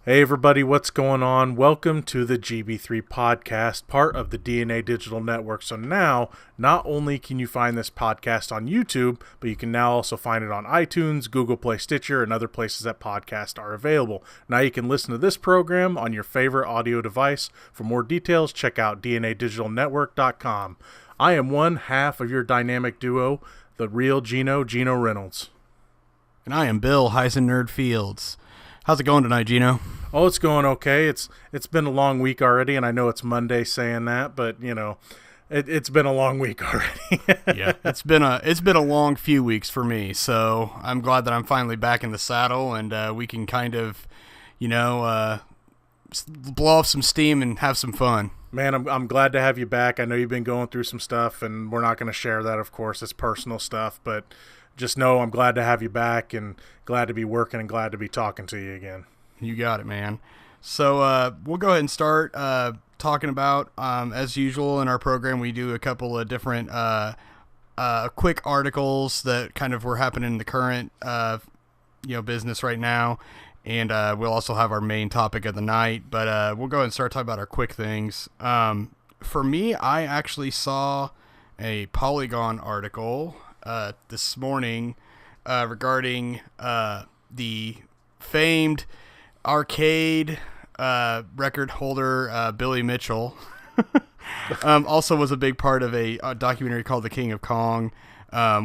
Hey everybody, what's going on? Welcome to the GB3 Podcast, part of the DNA Digital Network. So now, not only can you find this podcast on YouTube, but you can now also find it on iTunes, Google Play, Stitcher, and other places that podcasts are available. Now you can listen to this program on your favorite audio device. For more details, check out DNADigitalNetwork.com. I am one half of your dynamic duo, the Reel Geno Reynolds. And I am Bill HeiseNerd Fields. How's it going tonight, Gino? Oh, it's going okay. It's been a long week already, and I know it's Monday saying that, but you know, it's been a long week already. Yeah, it's been a long few weeks for me. So I'm glad that I'm finally back in the saddle, and we can kind of, blow off some steam and have some fun. Man, I'm glad to have you back. I know you've been going through some stuff, and we're not going to share that, of course. It's personal stuff, but just know I'm glad to have you back and glad to be working and glad to be talking to you again. You got it, man. So we'll go ahead and start talking about, as usual in our program, we do a couple of different quick articles that kind of were happening in the current business right now. And we'll also have our main topic of the night. But we'll go ahead and start talking about our quick things. For me, I actually saw a Polygon article this morning regarding the famed arcade record holder Billy Mitchell. Also was a big part of a documentary called The King of Kong,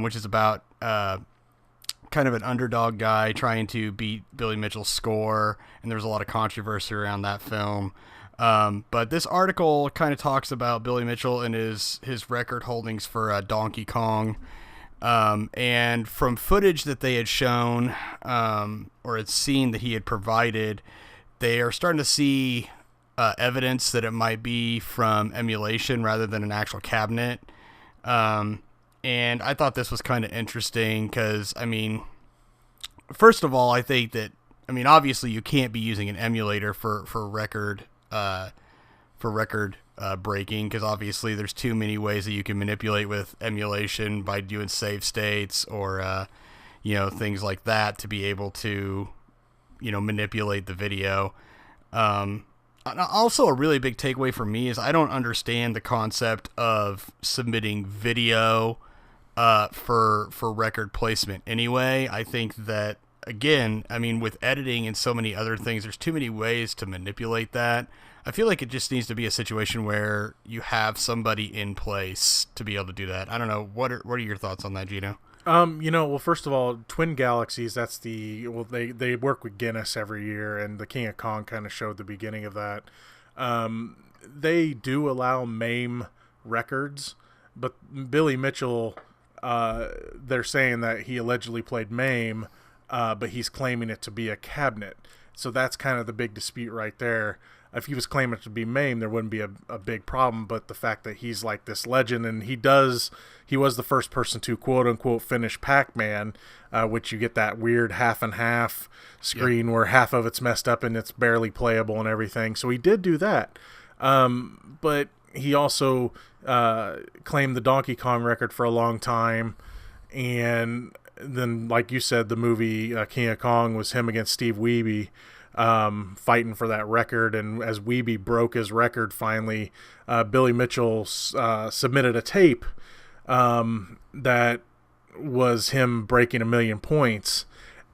which is about kind of an underdog guy trying to beat Billy Mitchell's score, and there was a lot of controversy around that film. But this article kind of talks about Billy Mitchell and his record holdings for Donkey Kong. And from footage that they had shown, or had seen that he had provided, they are starting to see evidence that it might be from emulation rather than an actual cabinet. And I thought this was kind of interesting because, first of all, I think that, obviously you can't be using an emulator for record breaking, because obviously there's too many ways that you can manipulate with emulation by doing save states or things like that to be able to manipulate the video. Also, a really big takeaway for me is I don't understand the concept of submitting video for record placement anyway. I think that, again, with editing and so many other things, there's too many ways to manipulate that. I feel like it just needs to be a situation where you have somebody in place to be able to do that. I don't know. What are your thoughts on that, Gino? Well, first of all, Twin Galaxies, they work with Guinness every year, and the King of Kong kind of showed the beginning of that. They do allow MAME records, but Billy Mitchell, they're saying that he allegedly played MAME, but he's claiming it to be a cabinet. So that's kind of the big dispute right there. If he was claiming it to be MAME, there wouldn't be a big problem, but the fact that he's like this legend, and he was the first person to quote-unquote finish Pac-Man, which you get that weird half and half screen where half of it's messed up and it's barely playable and everything. So he did do that. But he also claimed the Donkey Kong record for a long time, and then, like you said, the movie King of Kong was him against Steve Wiebe, fighting for that record. And as Wiebe broke his record finally, Billy Mitchell submitted a tape that was him breaking 1 million points.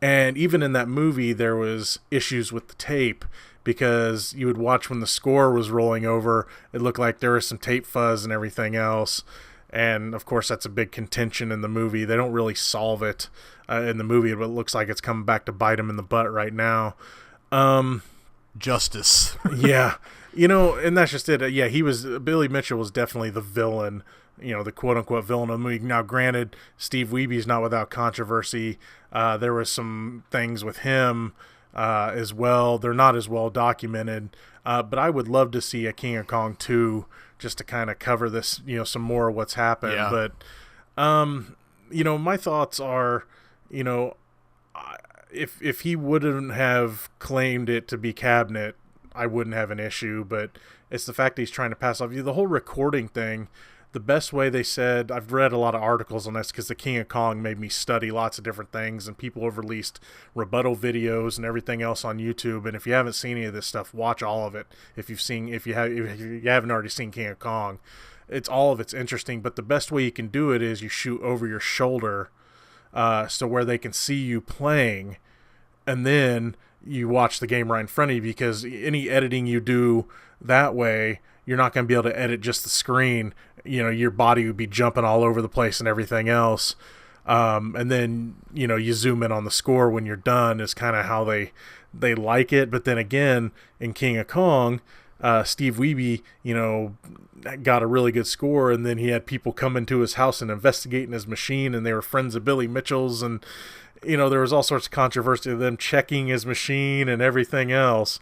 And even in that movie, there was issues with the tape, because you would watch when the score was rolling over, it looked like there was some tape fuzz and everything else. And of course, that's a big contention in the movie. They don't really solve it in the movie, but it looks like it's coming back to bite him in the butt right now. Justice. Yeah. And that's just it. Yeah, Billy Mitchell was definitely the villain, the quote-unquote villain of the movie. Now, granted, Steve Wiebe's not without controversy. There was some things with him as well. They're not as well documented, but I would love to see a King of Kong 2 just to kind of cover this, some more of what's happened. Yeah. But, my thoughts are, if he wouldn't have claimed it to be cabinet, I wouldn't have an issue. But it's the fact that he's trying to pass off the whole recording thing. the best way, they said, I've read a lot of articles on this because the King of Kong made me study lots of different things, and people have released rebuttal videos and everything else on YouTube. And if you haven't seen any of this stuff, watch all of it. If you haven't already seen King of Kong, it's interesting. But the best way you can do it is you shoot over your shoulder, so where they can see you playing, and then you watch the game right in front of you, because any editing you do that way, you're not going to be able to edit just the screen. Your body would be jumping all over the place and everything else. And then, you zoom in on the score when you're done is kind of how they like it. But then again, in King of Kong, Steve Wiebe, got a really good score, and then he had people come into his house and investigating his machine, and they were friends of Billy Mitchell's, and there was all sorts of controversy of them checking his machine and everything else.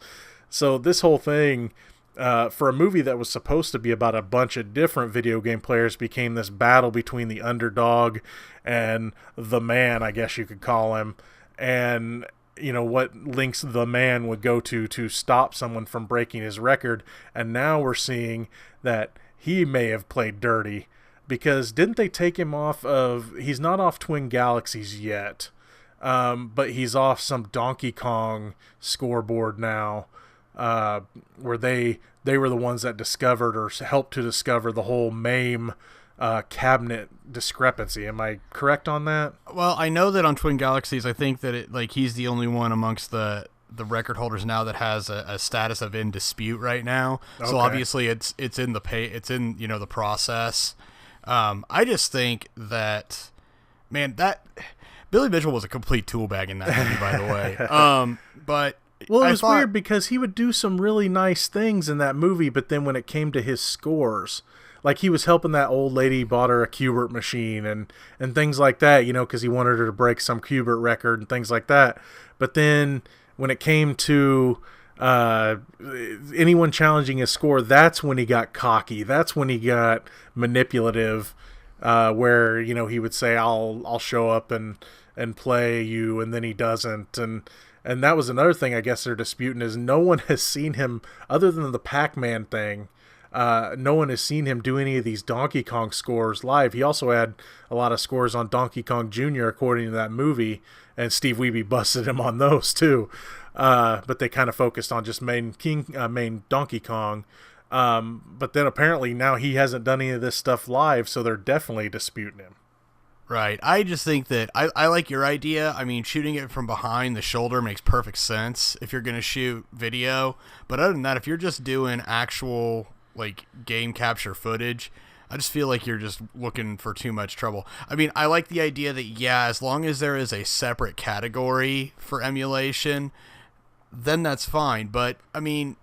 So this whole thing, for a movie that was supposed to be about a bunch of different video game players, became this battle between the underdog and the man, I guess you could call him, and what links the man would go to stop someone from breaking his record. And now we're seeing that he may have played dirty, because didn't they take him off of, he's not off Twin Galaxies yet, but he's off some Donkey Kong scoreboard now, where they were the ones that discovered or helped to discover the whole MAME cabinet discrepancy. Am I correct on that? Well, I know that on Twin Galaxies, I think that he's the only one amongst the record holders now that has a status of in dispute right now. Okay. So obviously it's in the process. I just think that, man, that Billy Mitchell was a complete tool bag in that movie, by the way. But well, it was weird because he would do some really nice things in that movie, but then when it came to his scores, like he was helping that old lady, bought her a Qbert machine and things like that, because he wanted her to break some Qbert record and things like that. But then when it came to anyone challenging his score, that's when he got cocky. That's when he got manipulative, where he would say, "I'll show up and play you," and then he doesn't. And that was another thing I guess they're disputing, is no one has seen him, other than the Pac-Man thing, no one has seen him do any of these Donkey Kong scores live. He also had a lot of scores on Donkey Kong Jr., according to that movie, and Steve Wiebe busted him on those too. But they kind of focused on just main Donkey Kong. But then apparently now he hasn't done any of this stuff live, so they're definitely disputing him. Right. I just think that I like your idea. I mean, shooting it from behind the shoulder makes perfect sense if you're going to shoot video. But other than that, if you're just doing actual game capture footage, I just feel like you're just looking for too much trouble. I mean, I like the idea that, as long as there is a separate category for emulation, then that's fine. But I mean,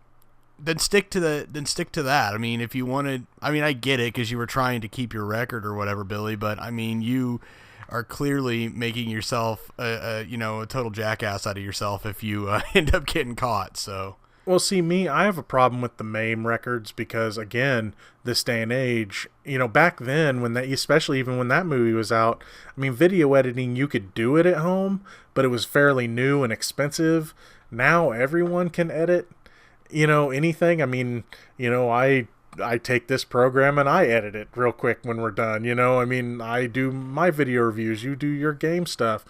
then stick to that. I mean, if you wanted, I get it, because you were trying to keep your record or whatever, Billy, but I mean, you are clearly making yourself a total jackass out of yourself if you end up getting caught. So, well, see, I have a problem with the MAME records, because again, this day and age, back then, especially even when that movie was out, I mean, video editing, you could do it at home, but it was fairly new and expensive. Now everyone can edit anything. I mean, I take this program and I edit it real quick when we're done. I mean, I do my video reviews, you do your game stuff.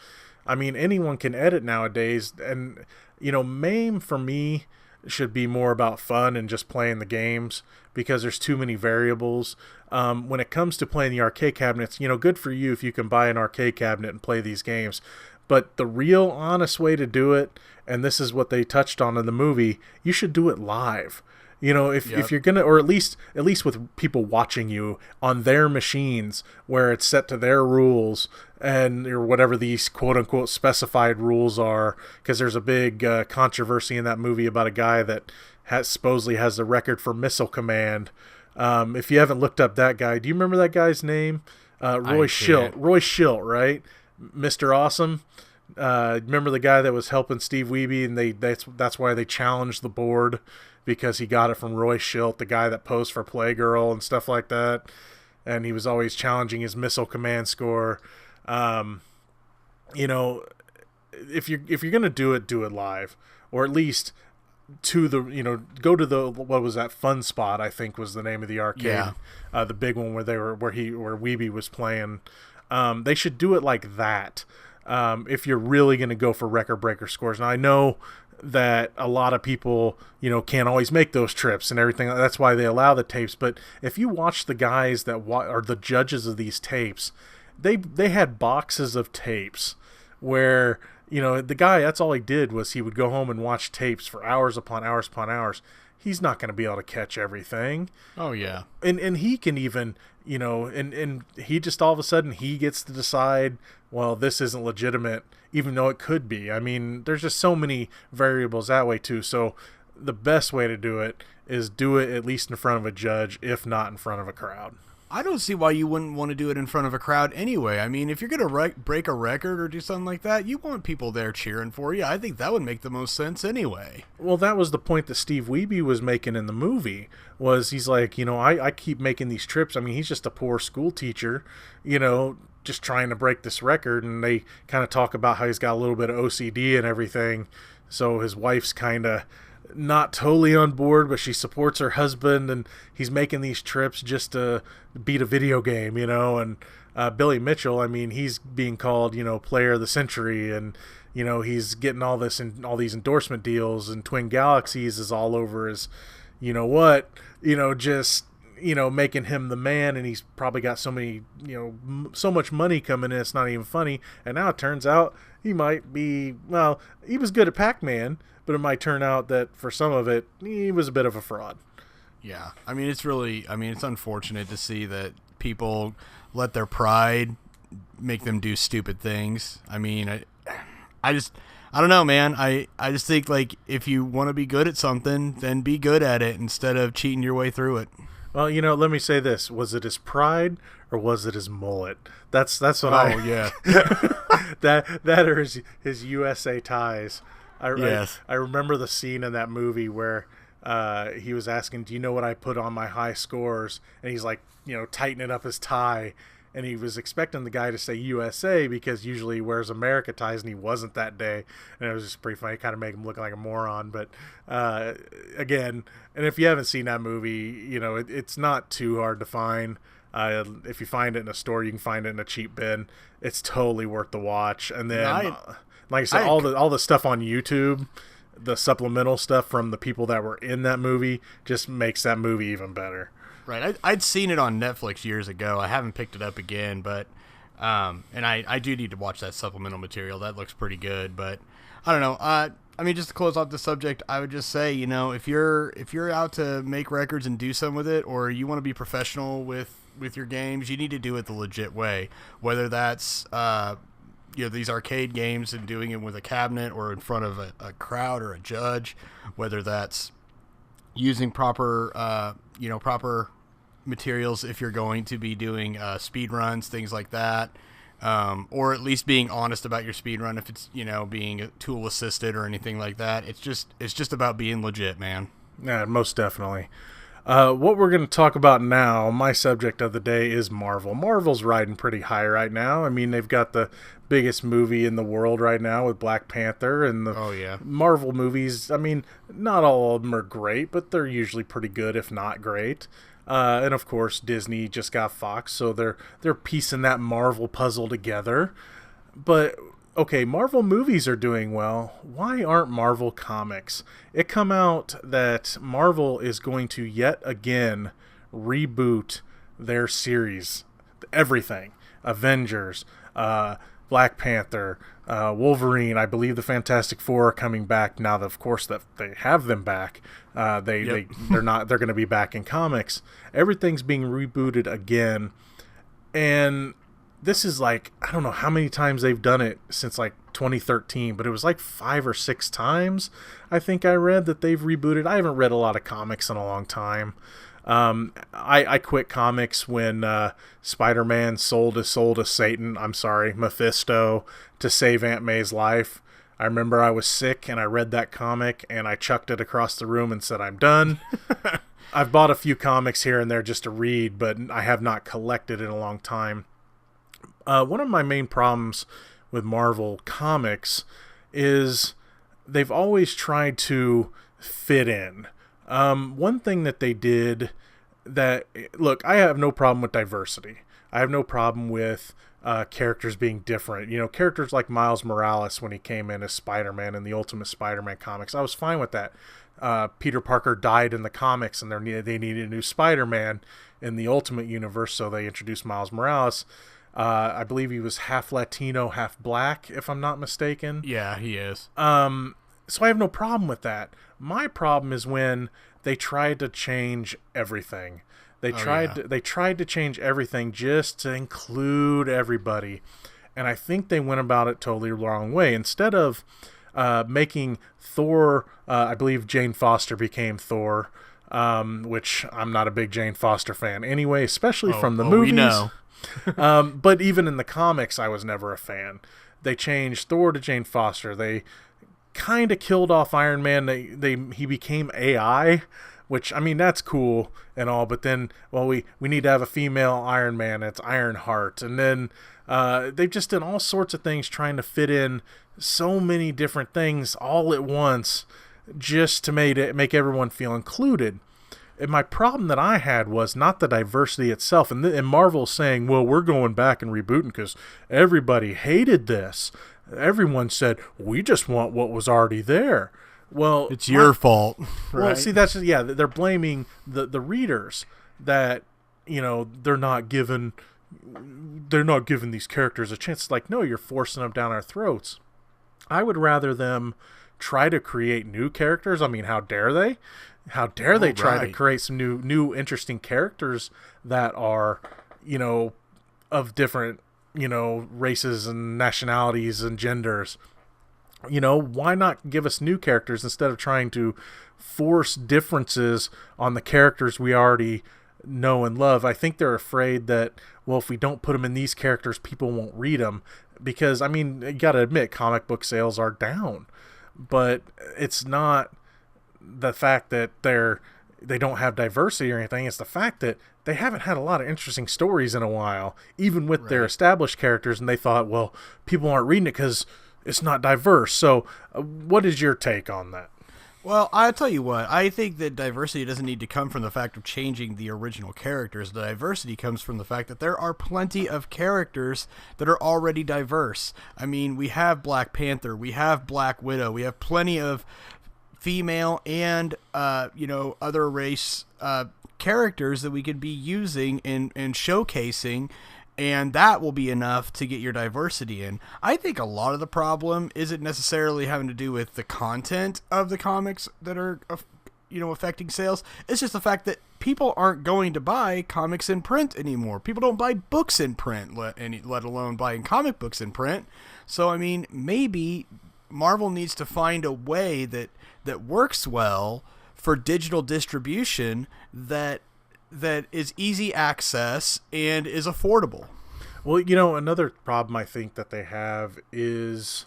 I mean, anyone can edit nowadays. And MAME for me should be more about fun and just playing the games, because there's too many variables. When it comes to playing the arcade cabinets, good for you if you can buy an arcade cabinet and play these games. But the real honest way to do it, and this is what they touched on in the movie, you should do it live. If you're gonna, or at least with people watching you on their machines, where it's set to their rules or whatever these quote unquote specified rules are. Because there's a big controversy in that movie about a guy that supposedly has the record for missile command. If you haven't looked up that guy, do you remember that guy's name? Roy Schilt. Roy Schilt, right? Mr. Awesome. Remember the guy that was helping Steve Wiebe, and that's why they challenged the board, because he got it from Roy Schilt, the guy that posed for Playgirl and stuff like that, and he was always challenging his missile command score. If you're gonna do it live, or at least to the, go to the, what was that, Fun Spot, I think was the name of the arcade. Yeah. The big one where where Weeby was playing. They should do it like that. If you're really going to go for record breaker scores. Now I know that a lot of people, can't always make those trips and everything. That's why they allow the tapes. But if you watch the guys that are the judges of these tapes, they had boxes of tapes where, the guy, that's all he did was he would go home and watch tapes for hours upon hours upon hours. He's not going to be able to catch everything. Oh, yeah. And he can even, and he just all of a sudden he gets to decide, well, this isn't legitimate, even though it could be. I mean, there's just so many variables that way too. So the best way to do it is do it at least in front of a judge, if not in front of a crowd. I don't see why you wouldn't want to do it in front of a crowd anyway. I mean, if you're going to break a record or do something like that, you want people there cheering for you. I think that would make the most sense anyway. Well, that was the point that Steve Wiebe was making in the movie, was he's like, I keep making these trips. I mean, he's just a poor school teacher, just trying to break this record. And they kind of talk about how he's got a little bit of OCD and everything. So his wife's kind of not totally on board, but she supports her husband, and he's making these trips just to beat a video game, and Billy Mitchell, I mean, he's being called, player of the century, and he's getting all these endorsement deals, and Twin Galaxies is all over his, just making him the man, and he's probably got so many, so much money coming in, it's not even funny. And now it turns out he might be, well, he was good at Pac-Man, but it might turn out that for some of it, he was a bit of a fraud. Yeah. I mean, it's unfortunate to see that people let their pride make them do stupid things. I mean, I don't know, man. I just think, like, if you want to be good at something, then be good at it instead of cheating your way through it. Well, let me say this. Was it his pride or was it his mullet? That's what yeah. that or his USA ties. Yes. I remember the scene in that movie where he was asking, do you know what I put on my high scores? And he's like, tightening up his tie. And he was expecting the guy to say USA because usually he wears America ties, and he wasn't that day. And it was just pretty funny. It kind of made him look like a moron. But again, and if you haven't seen that movie, it's not too hard to find. If you find it in a store, you can find it in a cheap bin. It's totally worth the watch. And then, like I said, all the stuff on YouTube, the supplemental stuff from the people that were in that movie, just makes that movie even better. Right. I'd seen it on Netflix years ago. I haven't picked it up again, but and I do need to watch that supplemental material. That looks pretty good, but I don't know. I mean, just to close off the subject, I would just say, if you're out to make records and do something with it, or you want to be professional with your games, you need to do it the legit way. Whether that's these arcade games and doing it with a cabinet or in front of a crowd or a judge, whether that's using proper materials if you're going to be doing speed runs, things like that, or at least being honest about your speed run if it's being tool assisted or anything like that. It's just about being legit, man. Yeah, most definitely. What we're going to talk about now, my subject of the day, is Marvel. Marvel's riding pretty high right now. I mean, they've got the biggest movie in the world right now with Black Panther, and the Marvel movies, I mean, not all of them are great, but they're usually pretty good, if not great. And of course, Disney just got Fox, so they're piecing that Marvel puzzle together. But okay, Marvel movies are doing well. Why aren't Marvel comics? It come out that Marvel is going to yet again reboot their series, everything, Avengers, Black Panther, Wolverine. I believe the Fantastic Four are coming back now. That, of course, that they have them back. They're going to be back in comics. Everything's being rebooted again, and this is like, I don't know how many times they've done it since like 2013, but it was like 5 or 6 times I think I read that they've rebooted. I haven't read a lot of comics in a long time. I quit comics when Spider-Man sold his soul to Satan, Mephisto, to save Aunt May's life. I remember I was sick and I read that comic and I chucked it across the room and said, I'm done. I've bought a few comics here and there just to read, but I have not collected in a long time. One of my main problems with Marvel comics is they've always tried to fit in. One thing that they did that, look, I have no problem with diversity. I have no problem with characters being different. You know, characters like Miles Morales when he came in as Spider-Man in the Ultimate Spider-Man comics, I was fine with that. Peter Parker died in the comics, and they needed a new Spider-Man in the Ultimate Universe, so they introduced Miles Morales. I believe he was half Latino, half black, if I'm not mistaken. Yeah, he is. So I have no problem with that. My problem is when they tried to change everything. They tried to change everything just to include everybody. And I think they went about it totally the wrong way. Instead of making Thor, I believe Jane Foster became Thor, which I'm not a big Jane Foster fan anyway, especially from the movies. We know. But even in the comics, I was never a fan. They changed Thor to Jane Foster. They kind of killed off Iron Man. He became AI, which, I mean, that's cool and all, but then, well, we need to have a female Iron Man. It's Ironheart. And then they've just done all sorts of things trying to fit in so many different things all at once just to make everyone feel included. And my problem that I had was not the diversity itself. And Marvel saying, well, we're going back and rebooting because everybody hated this. Everyone said, we just want what was already there. Well, it's your fault. Well, right? See, that's they're blaming the readers that, you know, they're not giving these characters a chance. It's like, no, you're forcing them down our throats. I would rather them try to create new characters. I mean, how dare they? How dare they try to create some new interesting characters that are, you know, of different, you know, races and nationalities and genders. You know, why not give us new characters instead of trying to force differences on the characters we already know and love? I think they're afraid that, well, if we don't put them in these characters, people won't read them. Because, I mean, you got to admit, comic book sales are down. But it's not the fact that they don't have diversity or anything. It's the fact that they haven't had a lot of interesting stories in a while, even with their established characters. And they thought, well, people aren't reading it because it's not diverse. So what is your take on that? Well, I'll tell you what. I think that diversity doesn't need to come from the fact of changing the original characters. The diversity comes from the fact that there are plenty of characters that are already diverse. I mean, we have Black Panther, we have Black Widow, we have plenty of female and other race characters that we could be using and showcasing, and that will be enough to get your diversity in. I think a lot of the problem isn't necessarily having to do with the content of the comics that are affecting sales. It's just the fact that people aren't going to buy comics in print anymore. People don't buy books in print, let alone buying comic books in print. So, I mean, maybe Marvel needs to find a way that works well for digital distribution that is easy access and is affordable. Well, you know, another problem I think that they have is,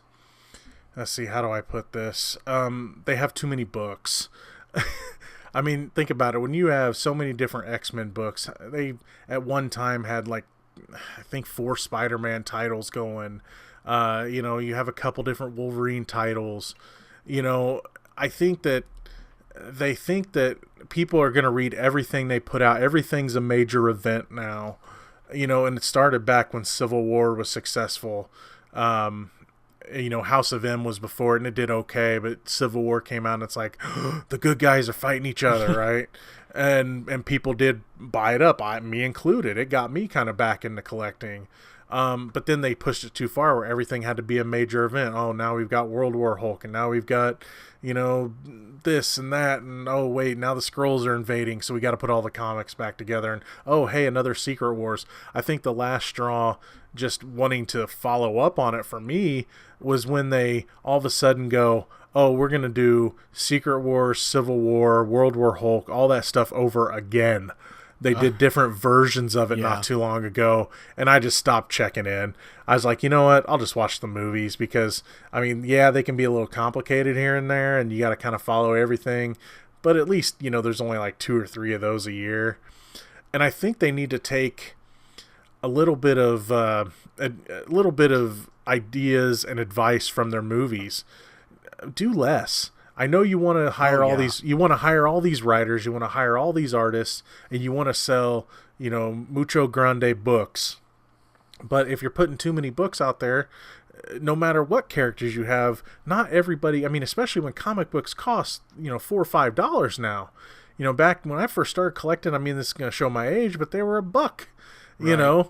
let's see, how do I put this? They have too many books. I mean, think about it. When you have so many different X-Men books, they at one time had like, I think 4 Spider-Man titles going. You have a couple different Wolverine titles. You know, I think that they think that people are going to read everything they put out. Everything's a major event now, you know, and it started back when Civil War was successful. House of M was before it and it did okay, but Civil War came out and it's like, the good guys are fighting each other, right? And people did buy it up, me included. It got me kind of back into collecting. But then they pushed it too far where everything had to be a major event. Oh, now we've got World War Hulk, and now we've got, this and that, and oh, wait, now the Skrulls are invading, so we got to put all the comics back together, and oh, hey, another Secret Wars. I think the last straw, just wanting to follow up on it for me, was when they all of a sudden go, oh, we're going to do Secret Wars, Civil War, World War Hulk, all that stuff over again. They did different versions of it not too long ago, and I just stopped checking in. I was like, you know what? I'll just watch the movies because, I mean, yeah, they can be a little complicated here and there, and you got to kind of follow everything. But at least, there's only like 2 or 3 of those a year. And I think they need to take a little bit of ideas and advice from their movies. Do less. I know you want to hire you want to hire all these writers, you want to hire all these artists, and you want to sell, mucho grande books. But if you're putting too many books out there, no matter what characters you have, not everybody, I mean, especially when comic books cost, $4 or $5 now. Back when I first started collecting, I mean, this is going to show my age, but they were $1, Right.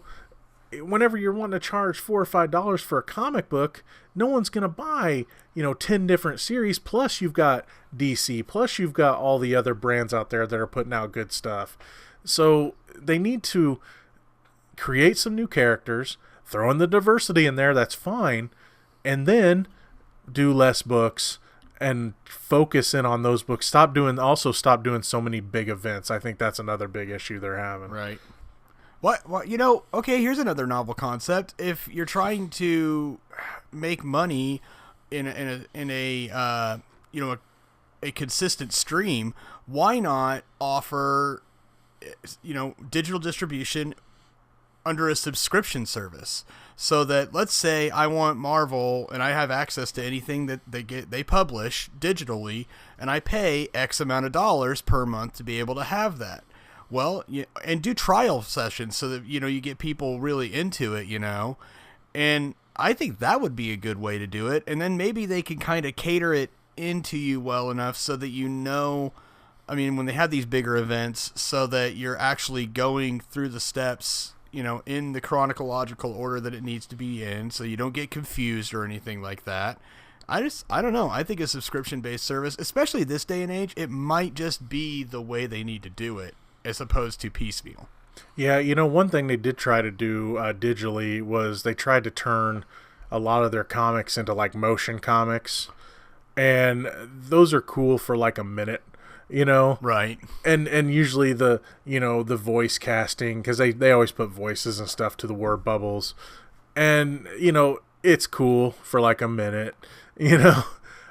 Whenever you're wanting to charge $4 or $5 for a comic book, no one's going to buy, 10 different series. Plus you've got DC, plus you've got all the other brands out there that are putting out good stuff. So they need to create some new characters, throw in the diversity in there, that's fine, and then do less books and focus in on those books. Stop doing so many big events. I think that's another big issue they're having. Right. What okay, here's another novel concept. If you're trying to make money in a consistent stream, why not offer digital distribution under a subscription service, so that, let's say I want Marvel and I have access to anything that they publish digitally, and I pay X amount of dollars per month to be able to have that. Well, and do trial sessions so that you get people really into it, and I think that would be a good way to do it. And then maybe they can kind of cater it into you well enough so that I mean, when they have these bigger events, so that you're actually going through the steps, in the chronological order that it needs to be in, so you don't get confused or anything like that. I don't know. I think a subscription-based service, especially this day and age, it might just be the way they need to do it, as opposed to piecemeal. Yeah, one thing they did try to do digitally was they tried to turn a lot of their comics into like motion comics, and those are cool for like a minute. Right. And usually the voice casting, because they always put voices and stuff to the word bubbles, and it's cool for like a minute.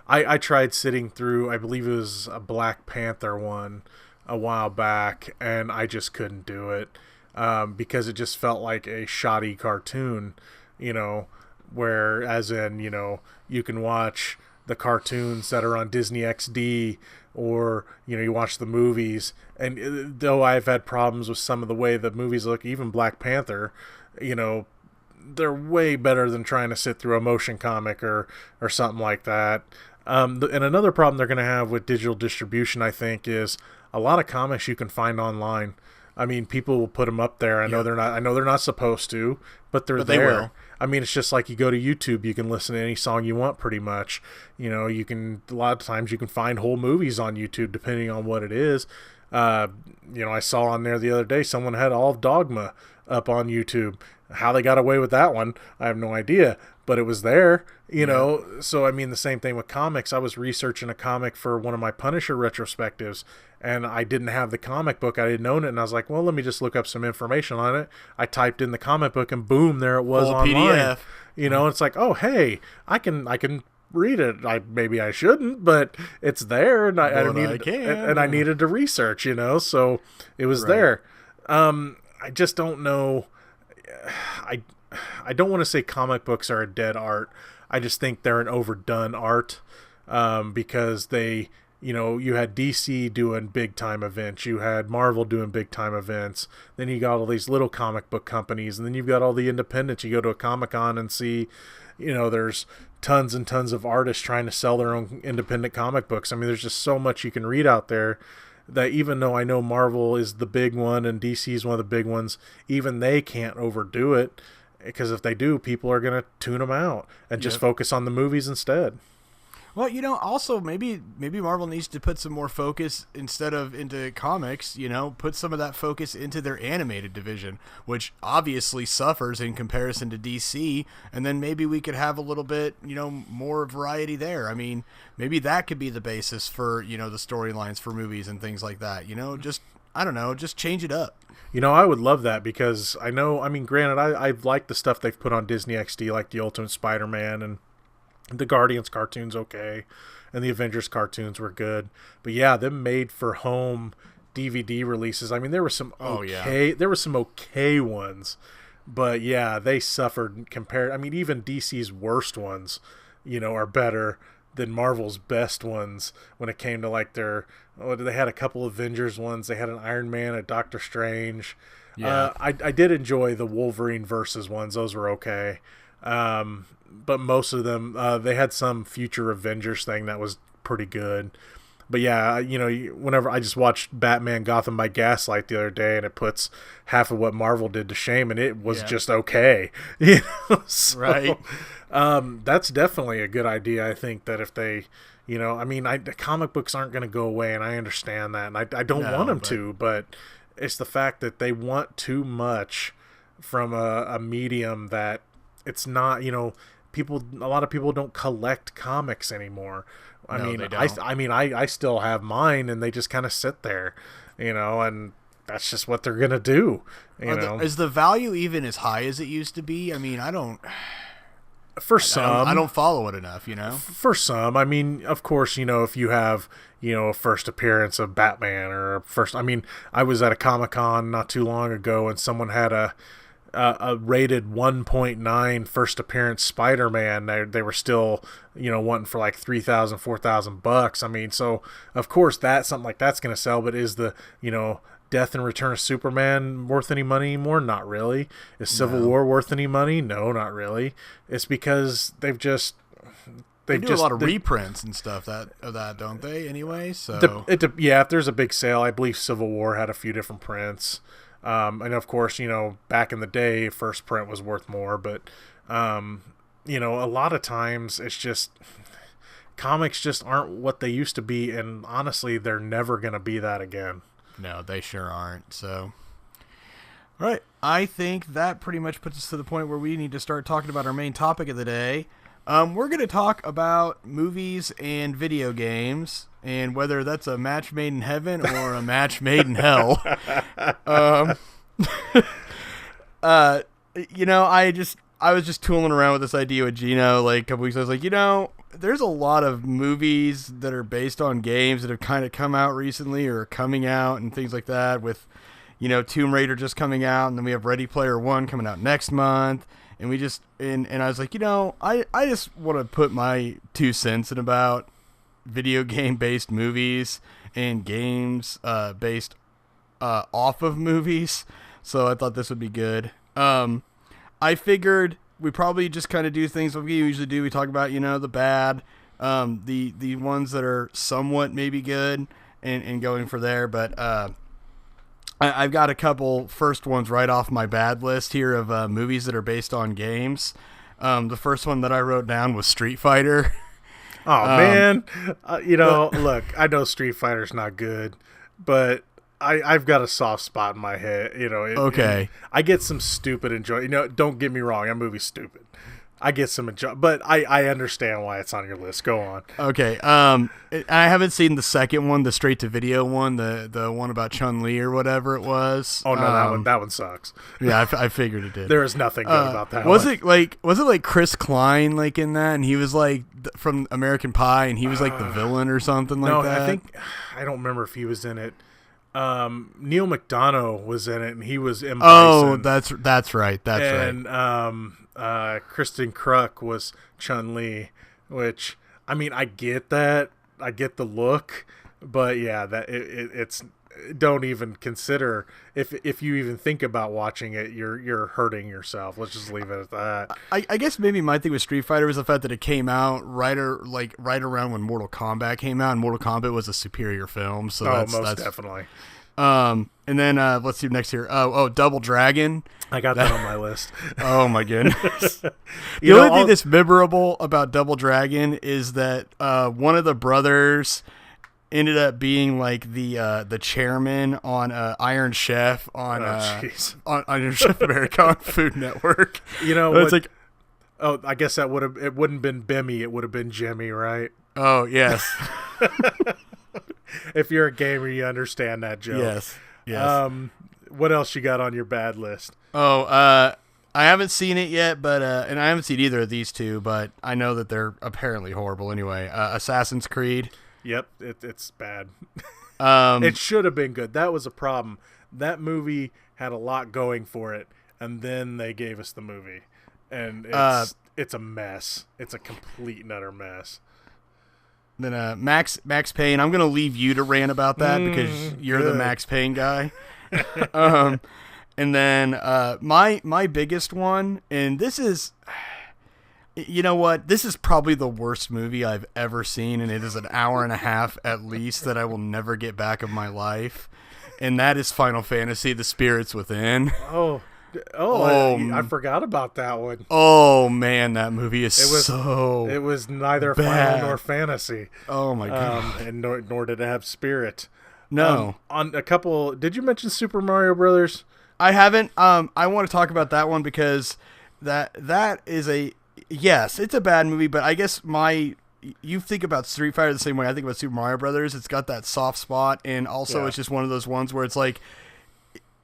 I tried sitting through, I believe it was a Black Panther one a while back, and I just couldn't do it because it just felt like a shoddy cartoon, where as in you can watch the cartoons that are on Disney XD, or you watch the movies, and though I've had problems with some of the way the movies look, even Black Panther, they're way better than trying to sit through a motion comic or something like that. And another problem they're going to have with digital distribution, I think, is a lot of comics you can find online. I mean, people will put them up there. I know they're not supposed to, but they're there. They will. I mean, it's just like you go to YouTube, you can listen to any song you want pretty much. You can, a lot of times you can find whole movies on YouTube depending on what it is. I saw on there the other day someone had all of Dogma up on YouTube. How they got away with that one, I have no idea, but it was there, So I mean, the same thing with comics. I was researching a comic for one of my Punisher retrospectives, and I didn't have the comic book. I didn't own it, and I was like, well, let me just look up some information on it. I typed in the comic book, and boom, there it was online. PDF. It's like, oh, hey, I can read it. Maybe I shouldn't, but it's there, and I needed to research, so it was there. I just don't know. I don't want to say comic books are a dead art. I just think they're an overdone art, because they, you had DC doing big time events, you had Marvel doing big time events, then you got all these little comic book companies, and then you've got all the independents. You go to a Comic-Con and see, there's tons and tons of artists trying to sell their own independent comic books. I mean, there's just so much you can read out there that even though I know Marvel is the big one and DC is one of the big ones, even they can't overdo it, because if they do, people are going to tune them out and just focus on the movies instead. Well, also maybe Marvel needs to put some more focus, instead of into comics, put some of that focus into their animated division, which obviously suffers in comparison to DC. And then maybe we could have a little bit, more variety there. I mean, maybe that could be the basis for, the storylines for movies and things like that, I don't know, just change it up. I would love that, because granted, I like the stuff they've put on Disney XD, like the Ultimate Spider-Man and the Guardians cartoons, okay, and the Avengers cartoons were good. But yeah, them made for home DVD releases. I mean, there were some okay ones, but yeah, they suffered compared. I mean, even DC's worst ones, are better than Marvel's best ones when it came to like their. Oh, they had a couple Avengers ones. They had an Iron Man, a Doctor Strange. Yeah. I did enjoy the Wolverine versus ones. Those were okay. But most of them, they had some future Avengers thing that was pretty good. But yeah, whenever I just watched Batman Gotham by Gaslight the other day, and it puts half of what Marvel did to shame, and it was just okay. So, right. That's definitely a good idea. I think that if they, the comic books aren't going to go away, and I understand that, and I don't want them to, but it's the fact that they want too much from a medium that it's not, a lot of people don't collect comics anymore. I still have mine, and they just kind of sit there, and that's just what they're gonna do. Is the value even as high as it used to be? I mean, I don't follow it enough. For some, I mean, of course, if you have a first appearance of Batman or I was at a Comic-Con not too long ago, and someone had a rated 1.9 first appearance Spider-Man. They were still, wanting for like $3,000, $4,000. I mean, so of course something like that's going to sell, but is the, Death and Return of Superman worth any money anymore? Not really. Is Civil War worth any money? No, not really. It's because they do a lot of reprints and stuff of that, don't they? Anyway, so if there's a big sale, I believe Civil War had a few different prints. And of course, back in the day, first print was worth more, but, a lot of times it's just comics just aren't what they used to be. And honestly, they're never going to be that again. No, they sure aren't. So, all right. I think that pretty much puts us to the point where we need to start talking about our main topic of the day. We're going to talk about movies and video games, and whether that's a match made in heaven or a match made in hell. I was just tooling around with this idea with Geno like a couple weeks ago. I was like, there's a lot of movies that are based on games that have kind of come out recently or are coming out and things like that, with, Tomb Raider just coming out, and then we have Ready Player One coming out next month. And we just, and I was like, I just want to put my 2 cents in about video game based movies and games based off of movies. So I thought this would be good. I figured we probably just kind of do things like we usually do. We talk about, the bad, the ones that are somewhat maybe good, and going for there. But I've got a couple first ones right off my bad list here of movies that are based on games. The first one that I wrote down was Street Fighter. Oh, man. Look, I know Street Fighter's not good, but I've got a soft spot in my head. Okay. I get some stupid enjoyment. Don't get me wrong. That movie's stupid. I get some enjoyment, but I understand why it's on your list. Go on. Okay. I haven't seen the second one, the straight to video one, the one about Chun-Li or whatever it was. Oh no, that one sucks. Yeah, I figured it did. There is nothing good about that. Was it like Chris Klein like in that, and he was like from American Pie, and he was like the villain or something like that? I don't remember if he was in it. Neil McDonough was in it, and he was M. Oh, Bison. that's right. And Kristen Kruk was Chun-Li, which I get that, I get the look, but yeah, that it's don't even consider if you even think about watching it, you're hurting yourself. Let's just leave it at that. I guess maybe my thing with Street Fighter was the fact that it came out right around when Mortal Kombat came out, and Mortal Kombat was a superior film. So that's definitely. And then let's see next here. Oh, Double Dragon. I got that on my list. Oh my goodness. The only thing that's memorable about Double Dragon is that one of the brothers ended up being like the chairman on Iron Chef on Iron Chef American Food Network. It's like, I guess it wouldn't have been Bimmy, it would have been Jimmy, right? Oh yes. If you're a gamer, you understand that joke. Yes. What else you got on your bad list? I haven't seen it yet, but and I haven't seen either of these two, but I know that they're apparently horrible anyway. Assassin's Creed. Yep, it's bad. It should have been good. That was a problem. That movie had a lot going for it, and then they gave us the movie, and it's a mess. It's a complete and utter mess. Max Payne. I'm gonna leave you to rant about that because you're the Max Payne guy. And then my biggest one, and this is, you know what? This is probably the worst movie I've ever seen, and it is an hour and a half at least that I will never get back of my life, and that is Final Fantasy: The Spirits Within. I forgot about that one. Oh man, that movie is It was neither bad. Final nor fantasy. Oh my god! And nor did it have spirit. No. On a couple, did you mention Super Mario Brothers? I haven't. I want to talk about that one because that is yes, it's a bad movie, but I guess you think about Street Fighter the same way I think about Super Mario Brothers. It's got that soft spot, and also it's just one of those ones where it's like,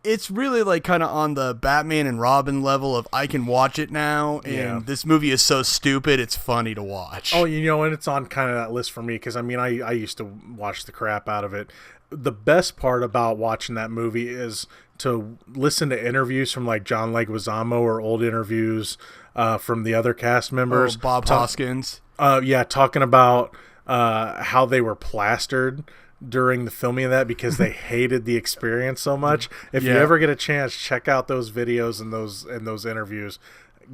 it's really like kind of on the Batman and Robin level of I can watch it now, and this movie is so stupid it's funny to watch. Oh, and it's on kind of that list for me because I used to watch the crap out of it. The best part about watching that movie is to listen to interviews from like John Leguizamo or old interviews from the other cast members. Bob Hoskins. Talking about how they were plastered during the filming of that because they hated the experience so much. If you ever get a chance, check out those videos and those interviews.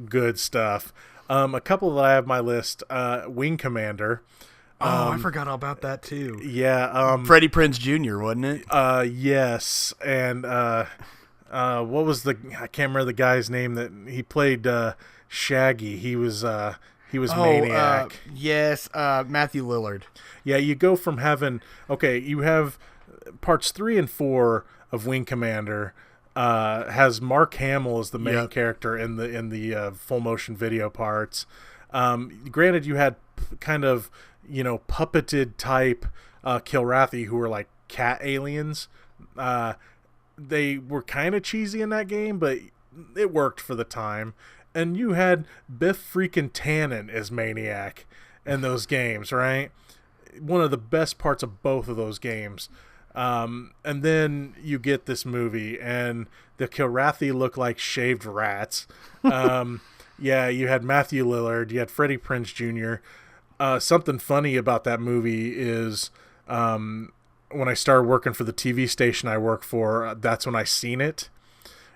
Good stuff. A couple that I have on my list, Wing Commander. I forgot all about that too. Yeah. Freddie Prinze Jr., wasn't it? Yes. And what was I can't remember the guy's name that he played Shaggy. He was Maniac. Yes, Matthew Lillard. Yeah, you go from having you have parts 3 and 4 of Wing Commander has Mark Hamill as the main character in the full motion video parts. Granted, you had kind of puppeted type Kilrathi who were like cat aliens. They were kind of cheesy in that game, but it worked for the time. And you had Biff freaking Tannen as Maniac in those games, right? One of the best parts of both of those games. And then you get this movie, and the Kilrathi look like shaved rats. You had Matthew Lillard, you had Freddie Prinze Jr. Something funny about that movie is when I started working for the TV station I work for, that's when I seen it.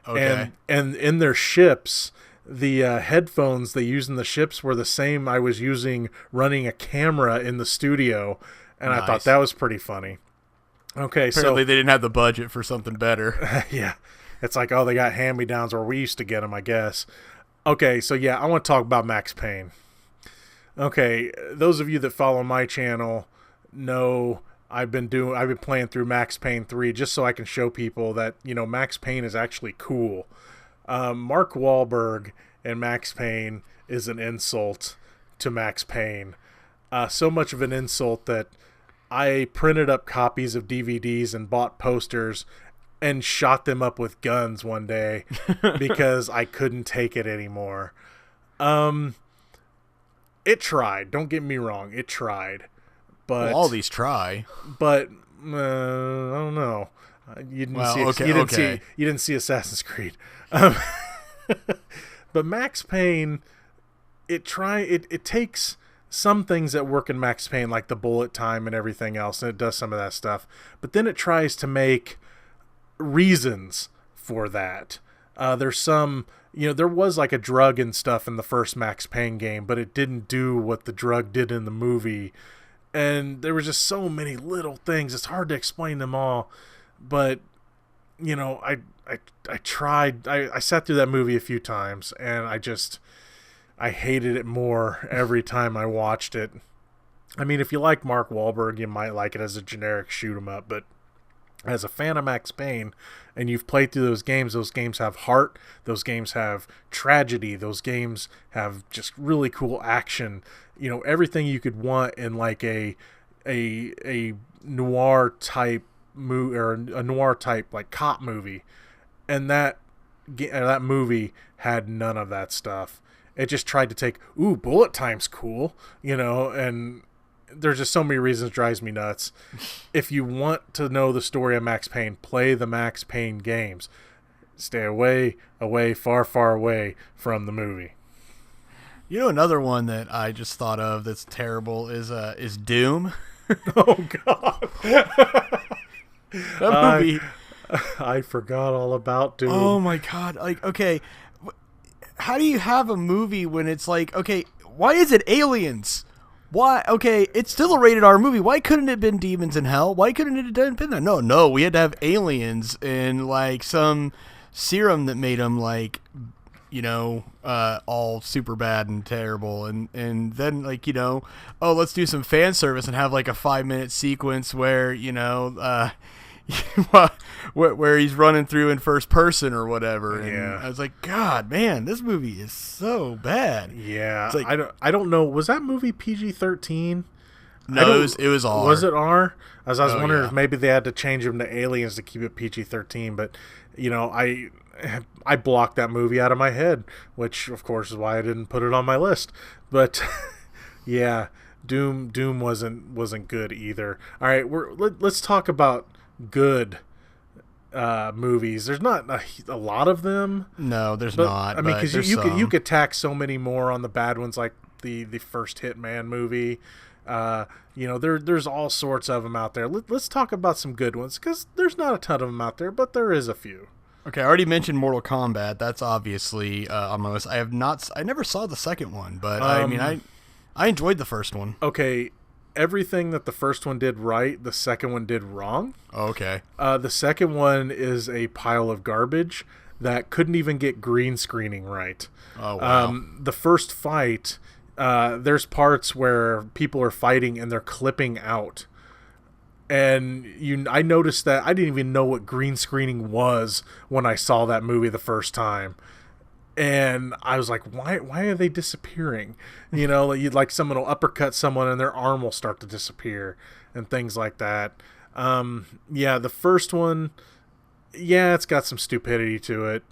Okay. And in their ships, the headphones they used in the ships were the same I was using running a camera in the studio, and nice. I thought that was pretty funny. Okay, apparently they didn't have the budget for something better. Yeah, it's like, they got hand-me-downs where we used to get them, I guess. Okay, so I want to talk about Max Payne. Okay, those of you that follow my channel know I've been playing through Max Payne 3 just so I can show people that Max Payne is actually cool. Mark Wahlberg and Max Payne is an insult to Max Payne. So much of an insult that I printed up copies of DVDs and bought posters and shot them up with guns one day because I couldn't take it anymore. It tried. Don't get me wrong. It tried. But all these try. But I don't know. You didn't see Assassin's Creed. But Max Payne, it takes some things that work in Max Payne, like the bullet time and everything else, and it does some of that stuff. But then it tries to make reasons for that. There's some, there was like a drug and stuff in the first Max Payne game, but it didn't do what the drug did in the movie. And there was just so many little things. It's hard to explain them all. But, I tried. I sat through that movie a few times, and I hated it more every time I watched it. I mean, if you like Mark Wahlberg, you might like it as a generic shoot 'em up, but as a fan of Max Payne, and you've played through those games have heart, those games have tragedy, those games have just really cool action, everything you could want in like a noir type movie, or a noir type like cop movie. And that movie had none of that stuff. It just tried to take, bullet time's cool, and there's just so many reasons it drives me nuts. If you want to know the story of Max Payne, play the Max Payne games. Stay away, far, far away from the movie. You know, another one that I just thought of that's terrible is Doom. Oh God. That movie. I forgot all about Doom. Oh my God! Like, okay, how do you have a movie when it's like, okay, why is it aliens? Why? Okay, it's still a rated R movie. Why couldn't it have been demons in hell? Why couldn't it have been that? No, we had to have aliens and like some serum that made them like, you know, all super bad and terrible, and then like, you know, oh, let's do some fan service and have like a 5-minute sequence where, you know, where he's running through in first person or whatever. And Yeah. I was like, God, man, this movie is so bad. Yeah, It's like, I don't know. Was that movie PG-13? no, it was R. Was it R? As I was wondering yeah. if maybe they had to change them to aliens to keep it PG-13. But you know, I blocked that movie out of my head, which of course is why I didn't put it on my list. But yeah, Doom wasn't good either. All right, let's talk about good movies. There's not a lot of them. No, there's But, not. I mean, because because you could tack so many more on the bad ones, like the first Hitman movie. You know, there's all sorts of them out there. Let's talk about some good ones, because there's not a ton of them out there, but there is a few. Okay, I already mentioned Mortal Kombat. That's obviously on my list. I never saw the second one, but I mean, I enjoyed the first one. Okay, everything that the first one did right, the second one did wrong. Oh, okay. The second one is a pile of garbage that couldn't even get green screening right. Oh, wow. The first fight, there's parts where people are fighting and they're clipping out. And I noticed that I didn't even know what green screening was when I saw that movie the first time. And I was like, why are they disappearing? You know, like someone will uppercut someone and their arm will start to disappear and things like that. Yeah, the first one, yeah, it's got some stupidity to it,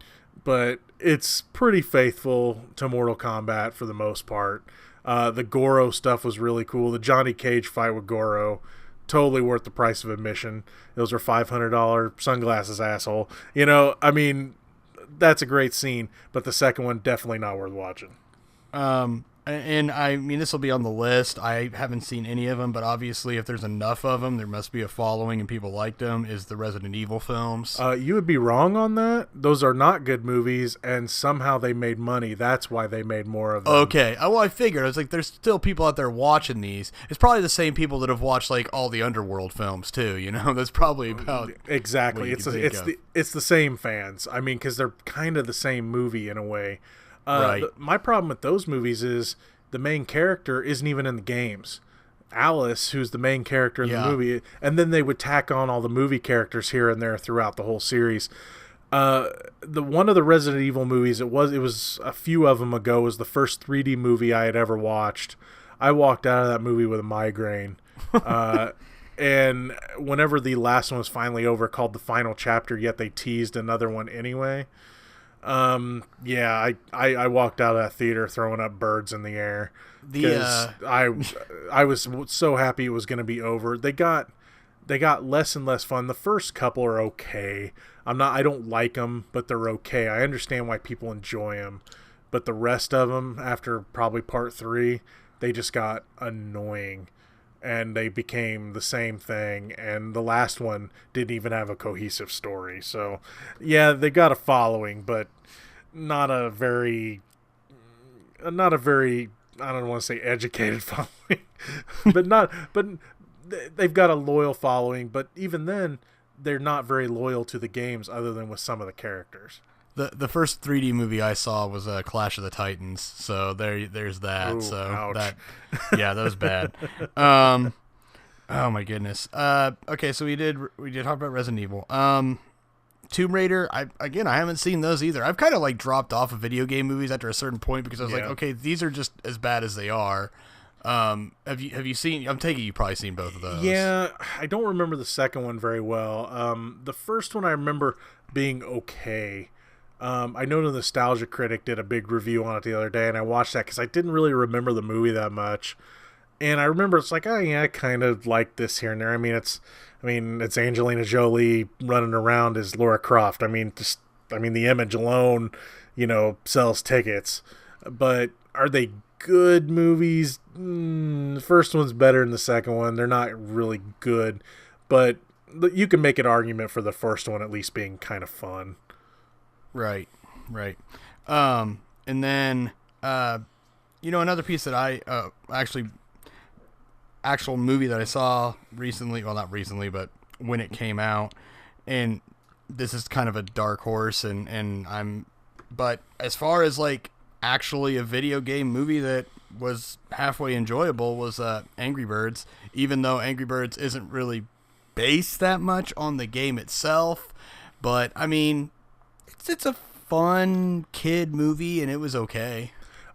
but it's pretty faithful to Mortal Kombat for the most part. The Goro stuff was really cool. The Johnny Cage fight with Goro, totally worth the price of admission. Those are $500 sunglasses, asshole. You know, I mean, that's a great scene, but the second one definitely not worth watching. And I mean, this will be on the list. I haven't seen any of them, but obviously if there's enough of them, there must be a following and people like them, is the Resident Evil films. You would be wrong on that. Those are not good movies, and somehow they made money. That's why they made more of them. Okay. Well, I figured. I was like, there's still people out there watching these. It's probably the same people that have watched like all the Underworld films too, you know? That's probably about exactly. It's the same fans. I mean, because they're kind of the same movie in a way. Right. My problem with those movies is the main character isn't even in the games. Alice, who's the main character in the movie, and then they would tack on all the movie characters here and there throughout the whole series. The one of the Resident Evil movies, it was a few of them ago, was the first 3D movie I had ever watched. I walked out of that movie with a migraine. And whenever the last one was finally over, called the final chapter, yet they teased another one anyway. Yeah, I walked out of that theater throwing up birds in the air because I was so happy it was going to be over. They got less and less fun. The first couple are okay. I don't like them, but they're okay. I understand why people enjoy them, but the rest of them, after probably part 3, they just got annoying. And they became the same thing, and the last one didn't even have a cohesive story. So, yeah, they got a following, but not a very, I don't want to say educated following, but they've got a loyal following, but even then, they're not very loyal to the games other than with some of the characters. The first 3D movie I saw was Clash of the Titans, so there's that. Ooh, so ouch. that was bad. Oh my goodness. Okay, so we did talk about Resident Evil. Tomb Raider. I haven't seen those either. I've kind of like dropped off of video game movies after a certain point because I was like, okay, these are just as bad as they are. Have you seen? I'm taking you probably seen both of those. Yeah, I don't remember the second one very well. The first one I remember being okay. I know the Nostalgia Critic did a big review on it the other day, and I watched that because I didn't really remember the movie that much. And I remember it's like, oh yeah, I kind of like this here and there. I mean, it's Angelina Jolie running around as Lara Croft. I mean, the image alone, sells tickets. But are they good movies. The first one's better than the second one. They're not really good, but you can make an argument for the first one at least being kind of fun. Right. And then, another piece that I actual movie that I saw recently, well, not recently, but when it came out, and this is kind of a dark horse, but as far as like actually a video game movie that was halfway enjoyable was Angry Birds, even though Angry Birds isn't really based that much on the game itself, but I mean, it's a fun kid movie, and it was okay.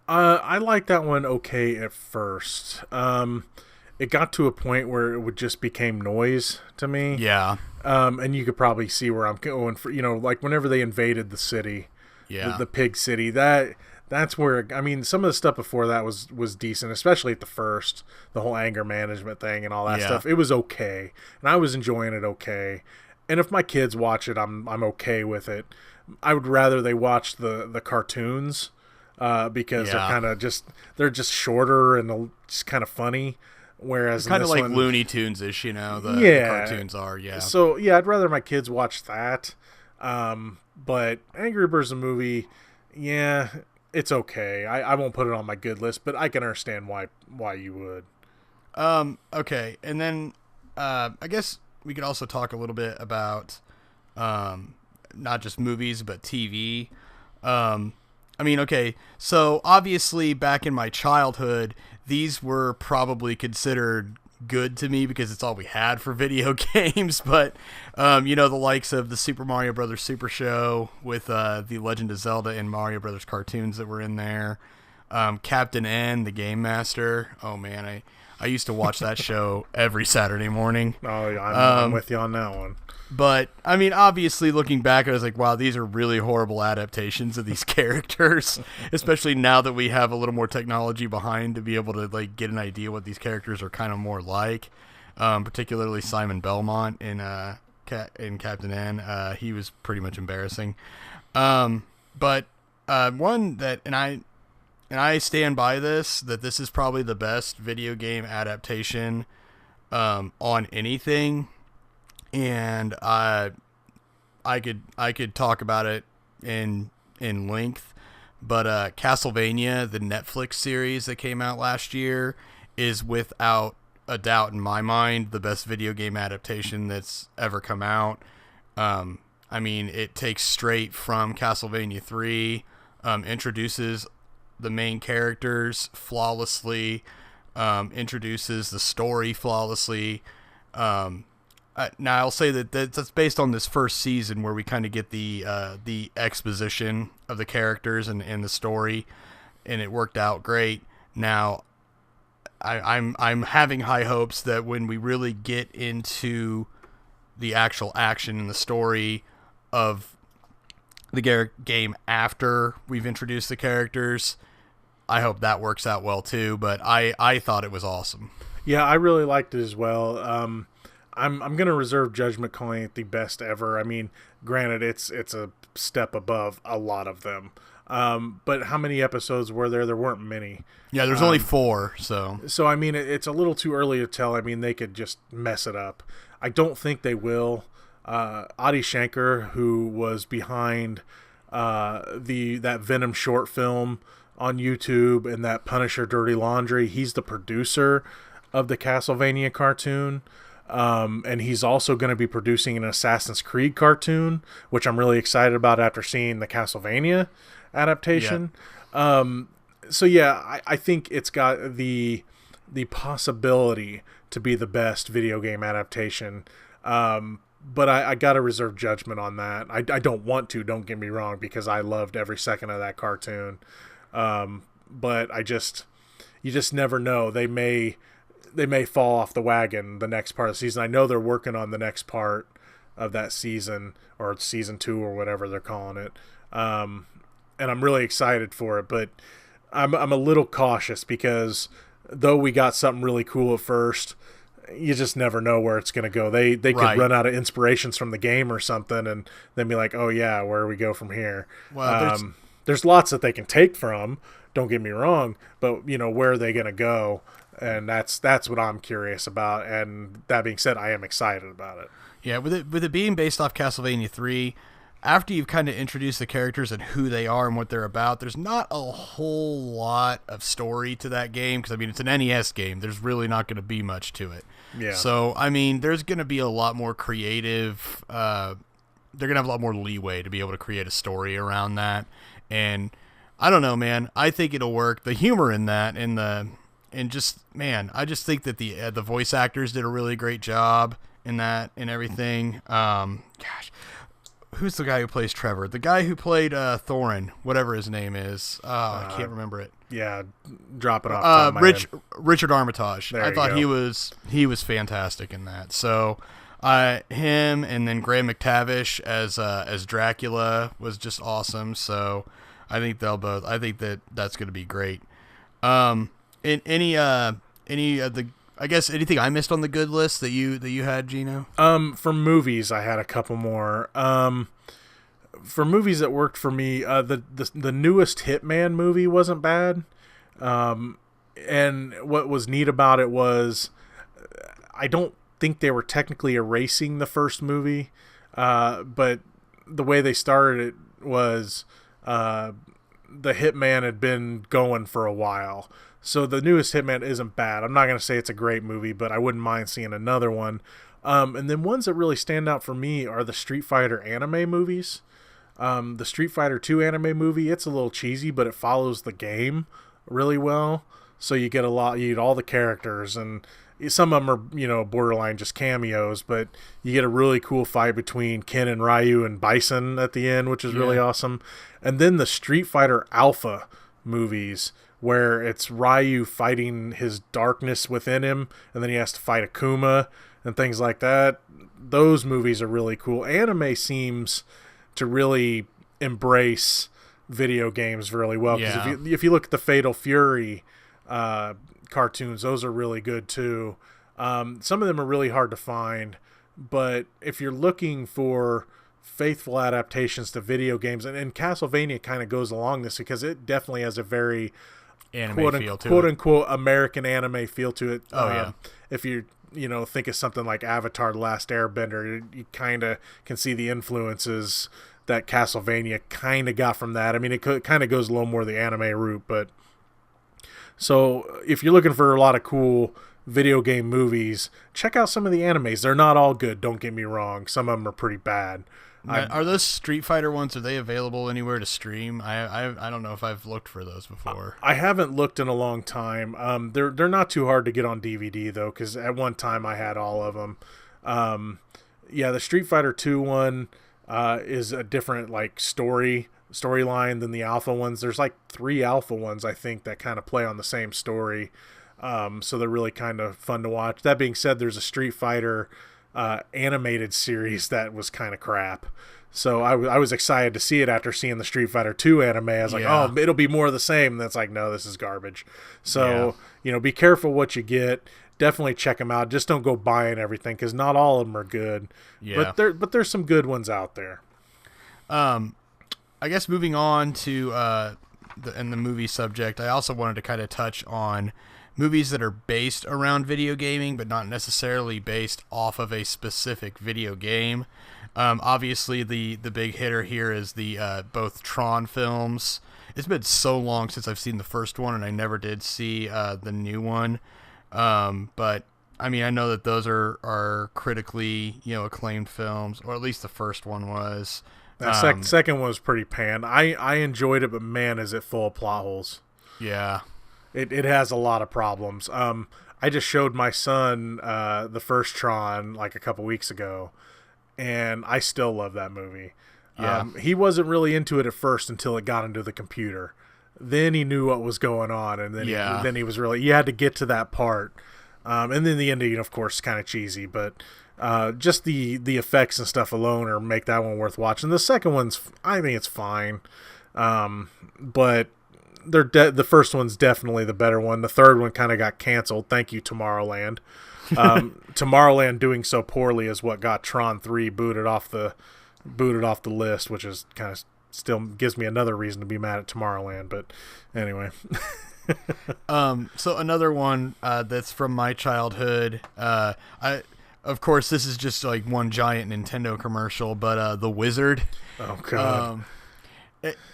I liked that one okay at first. It got to a point where it would just became noise to me. Yeah. And you could probably see where I'm going for, like whenever they invaded the city, the pig city, that's where, I mean, some of the stuff before that was decent, especially at the whole anger management thing and all that stuff. It was okay. And I was enjoying it okay. And if my kids watch it, I'm okay with it. I would rather they watch the cartoons, because they're just shorter and just kind of funny. Whereas kind of like Looney Tunes-ish, the cartoons are, So I'd rather my kids watch that. But Angry Birds the movie, it's okay. I won't put it on my good list, but I can understand why you would. Okay, and then I guess we could also talk a little bit about not just movies but TV. I mean, okay, so obviously back in my childhood, these were probably considered good to me because it's all we had for video games, but the likes of the Super Mario Brothers Super Show with the Legend of Zelda and Mario Brothers cartoons that were in there, Captain N, the Game Master. Oh man, I used to watch that show every Saturday morning. Oh yeah, I'm with you on that one. But I mean, obviously looking back, I was like, wow, these are really horrible adaptations of these characters, especially now that we have a little more technology behind to be able to like get an idea what these characters are kind of more like. Particularly Simon Belmont in Captain N. He was pretty much embarrassing. But one that, and I stand by this, that this is probably the best video game adaptation on anything. And I could talk about it in length, but Castlevania, the Netflix series that came out last year, is without a doubt in my mind the best video game adaptation that's ever come out. I mean, it takes straight from Castlevania 3, introduces the main characters flawlessly, introduces the story flawlessly. Now I'll say that's based on this first season where we kind of get the exposition of the characters and the story, and it worked out great. Now I'm having high hopes that when we really get into the actual action and the story of the game after we've introduced the characters, I hope that works out well too. But I thought it was awesome. Yeah, I really liked it as well. I'm going to reserve judgment calling it the best ever. I mean, granted, it's a step above a lot of them. But how many episodes were there? There weren't many. Yeah, there's only 4. So I mean, it's a little too early to tell. I mean, they could just mess it up. I don't think they will. Adi Shankar, who was behind that Venom short film on YouTube and that Punisher Dirty Laundry, he's the producer of the Castlevania cartoon. And he's also going to be producing an Assassin's Creed cartoon, which I'm really excited about after seeing the Castlevania adaptation. Yeah. I think it's got the possibility to be the best video game adaptation. But I got to reserve judgment on that. I don't want to, don't get me wrong, because I loved every second of that cartoon. But you just never know. They may fall off the wagon the next part of the season. I know they're working on the next part of that season, or season 2 or whatever they're calling it. And I'm really excited for it, but I'm a little cautious because though we got something really cool at first, you just never know where it's going to go. They could run out of inspirations from the game or something and then be like, oh yeah, where do we go from here? Well, there's lots that they can take from, Don't get me wrong, but where are they going to go? And that's what I'm curious about. And that being said, I am excited about it. Yeah, with it being based off Castlevania 3, after you've kind of introduced the characters and who they are and what they're about, there's not a whole lot of story to that game, because, it's an NES game. There's really not going to be much to it. Yeah. So, there's going to be a lot more creative... they're going to have a lot more leeway to be able to create a story around that. And I don't know, man. I think it'll work. The humor in that I just think that the voice actors did a really great job in that and everything. Gosh, who's the guy who plays Trevor? The guy who played Thorin, whatever his name is. I can't remember it. Yeah, drop it off. Richard Armitage. There I thought go. he was fantastic in that. So him and then Graham McTavish as Dracula was just awesome. So I think that's going to be great. Any of the, I guess, anything I missed on the good list that you had, Gino? For movies, I had a couple more. For movies that worked for me, the newest Hitman movie wasn't bad. And what was neat about it was, I don't think they were technically erasing the first movie, but the way they started it was, the Hitman had been going for a while. So the newest Hitman isn't bad. I'm not going to say it's a great movie, but I wouldn't mind seeing another one. And then ones that really stand out for me are the Street Fighter anime movies. The Street Fighter 2 anime movie, it's a little cheesy, but it follows the game really well. So you get all the characters, and some of them are, borderline just cameos, but you get a really cool fight between Ken and Ryu and Bison at the end, which is really awesome. And then the Street Fighter Alpha movies, where it's Ryu fighting his darkness within him, and then he has to fight Akuma and things like that. Those movies are really cool. Anime seems to really embrace video games really well. Because if you look at the Fatal Fury cartoons, those are really good too. Some of them are really hard to find, but if you're looking for faithful adaptations to video games, and Castlevania kind of goes along this, because it definitely has a very quote unquote American anime feel to it. If you think of something like Avatar: The Last Airbender, you kind of can see the influences that Castlevania kind of got from that. It kind of goes a little more the anime route, but so if you're looking for a lot of cool video game movies, check out some of the animes. They're not all good, don't get me wrong. Some of them are pretty bad. Are those Street Fighter ones, are they available anywhere to stream? I don't know if I've looked for those before. I haven't looked in a long time. They're not too hard to get on DVD, though, because at one time I had all of them. The Street Fighter 2 one is a different storyline than the Alpha ones. There's 3 Alpha ones, I think, that kind of play on the same story. So they're really kind of fun to watch. That being said, there's a Street Fighter animated series that was kind of crap. So I was excited to see it after seeing the Street Fighter 2 anime. I was like, oh, it'll be more of the same. And that's no, this is garbage. So, be careful what you get. Definitely check them out. Just don't go buying everything, because not all of them are good. Yeah. But there's some good ones out there. I guess moving on to the movie subject, I also wanted to kind of touch on movies that are based around video gaming, but not necessarily based off of a specific video game. Obviously, the big hitter here is the both Tron films. It's been so long since I've seen the first one, and I never did see the new one. But I know that those are critically acclaimed films, or at least the first one was. The second one was pretty pan. I enjoyed it, but man, is it full of plot holes. Yeah. It has a lot of problems. I just showed my son the first Tron a couple weeks ago, and I still love that movie. Yeah. He wasn't really into it at first until it got into the computer. Then he knew what was going on, and then he was really, you had to get to that part. And then the ending, of course, is kind of cheesy, but just the effects and stuff alone make that one worth watching. The second one's, I think it's fine, but the first one's definitely the better one. The third one kind of got canceled. Thank you, Tomorrowland. Tomorrowland doing so poorly is what got Tron 3 booted off the list, which is kind of still gives me another reason to be mad at Tomorrowland. But anyway. So another one that's from my childhood. Of course, this is just like one giant Nintendo commercial, but The Wizard. Oh God.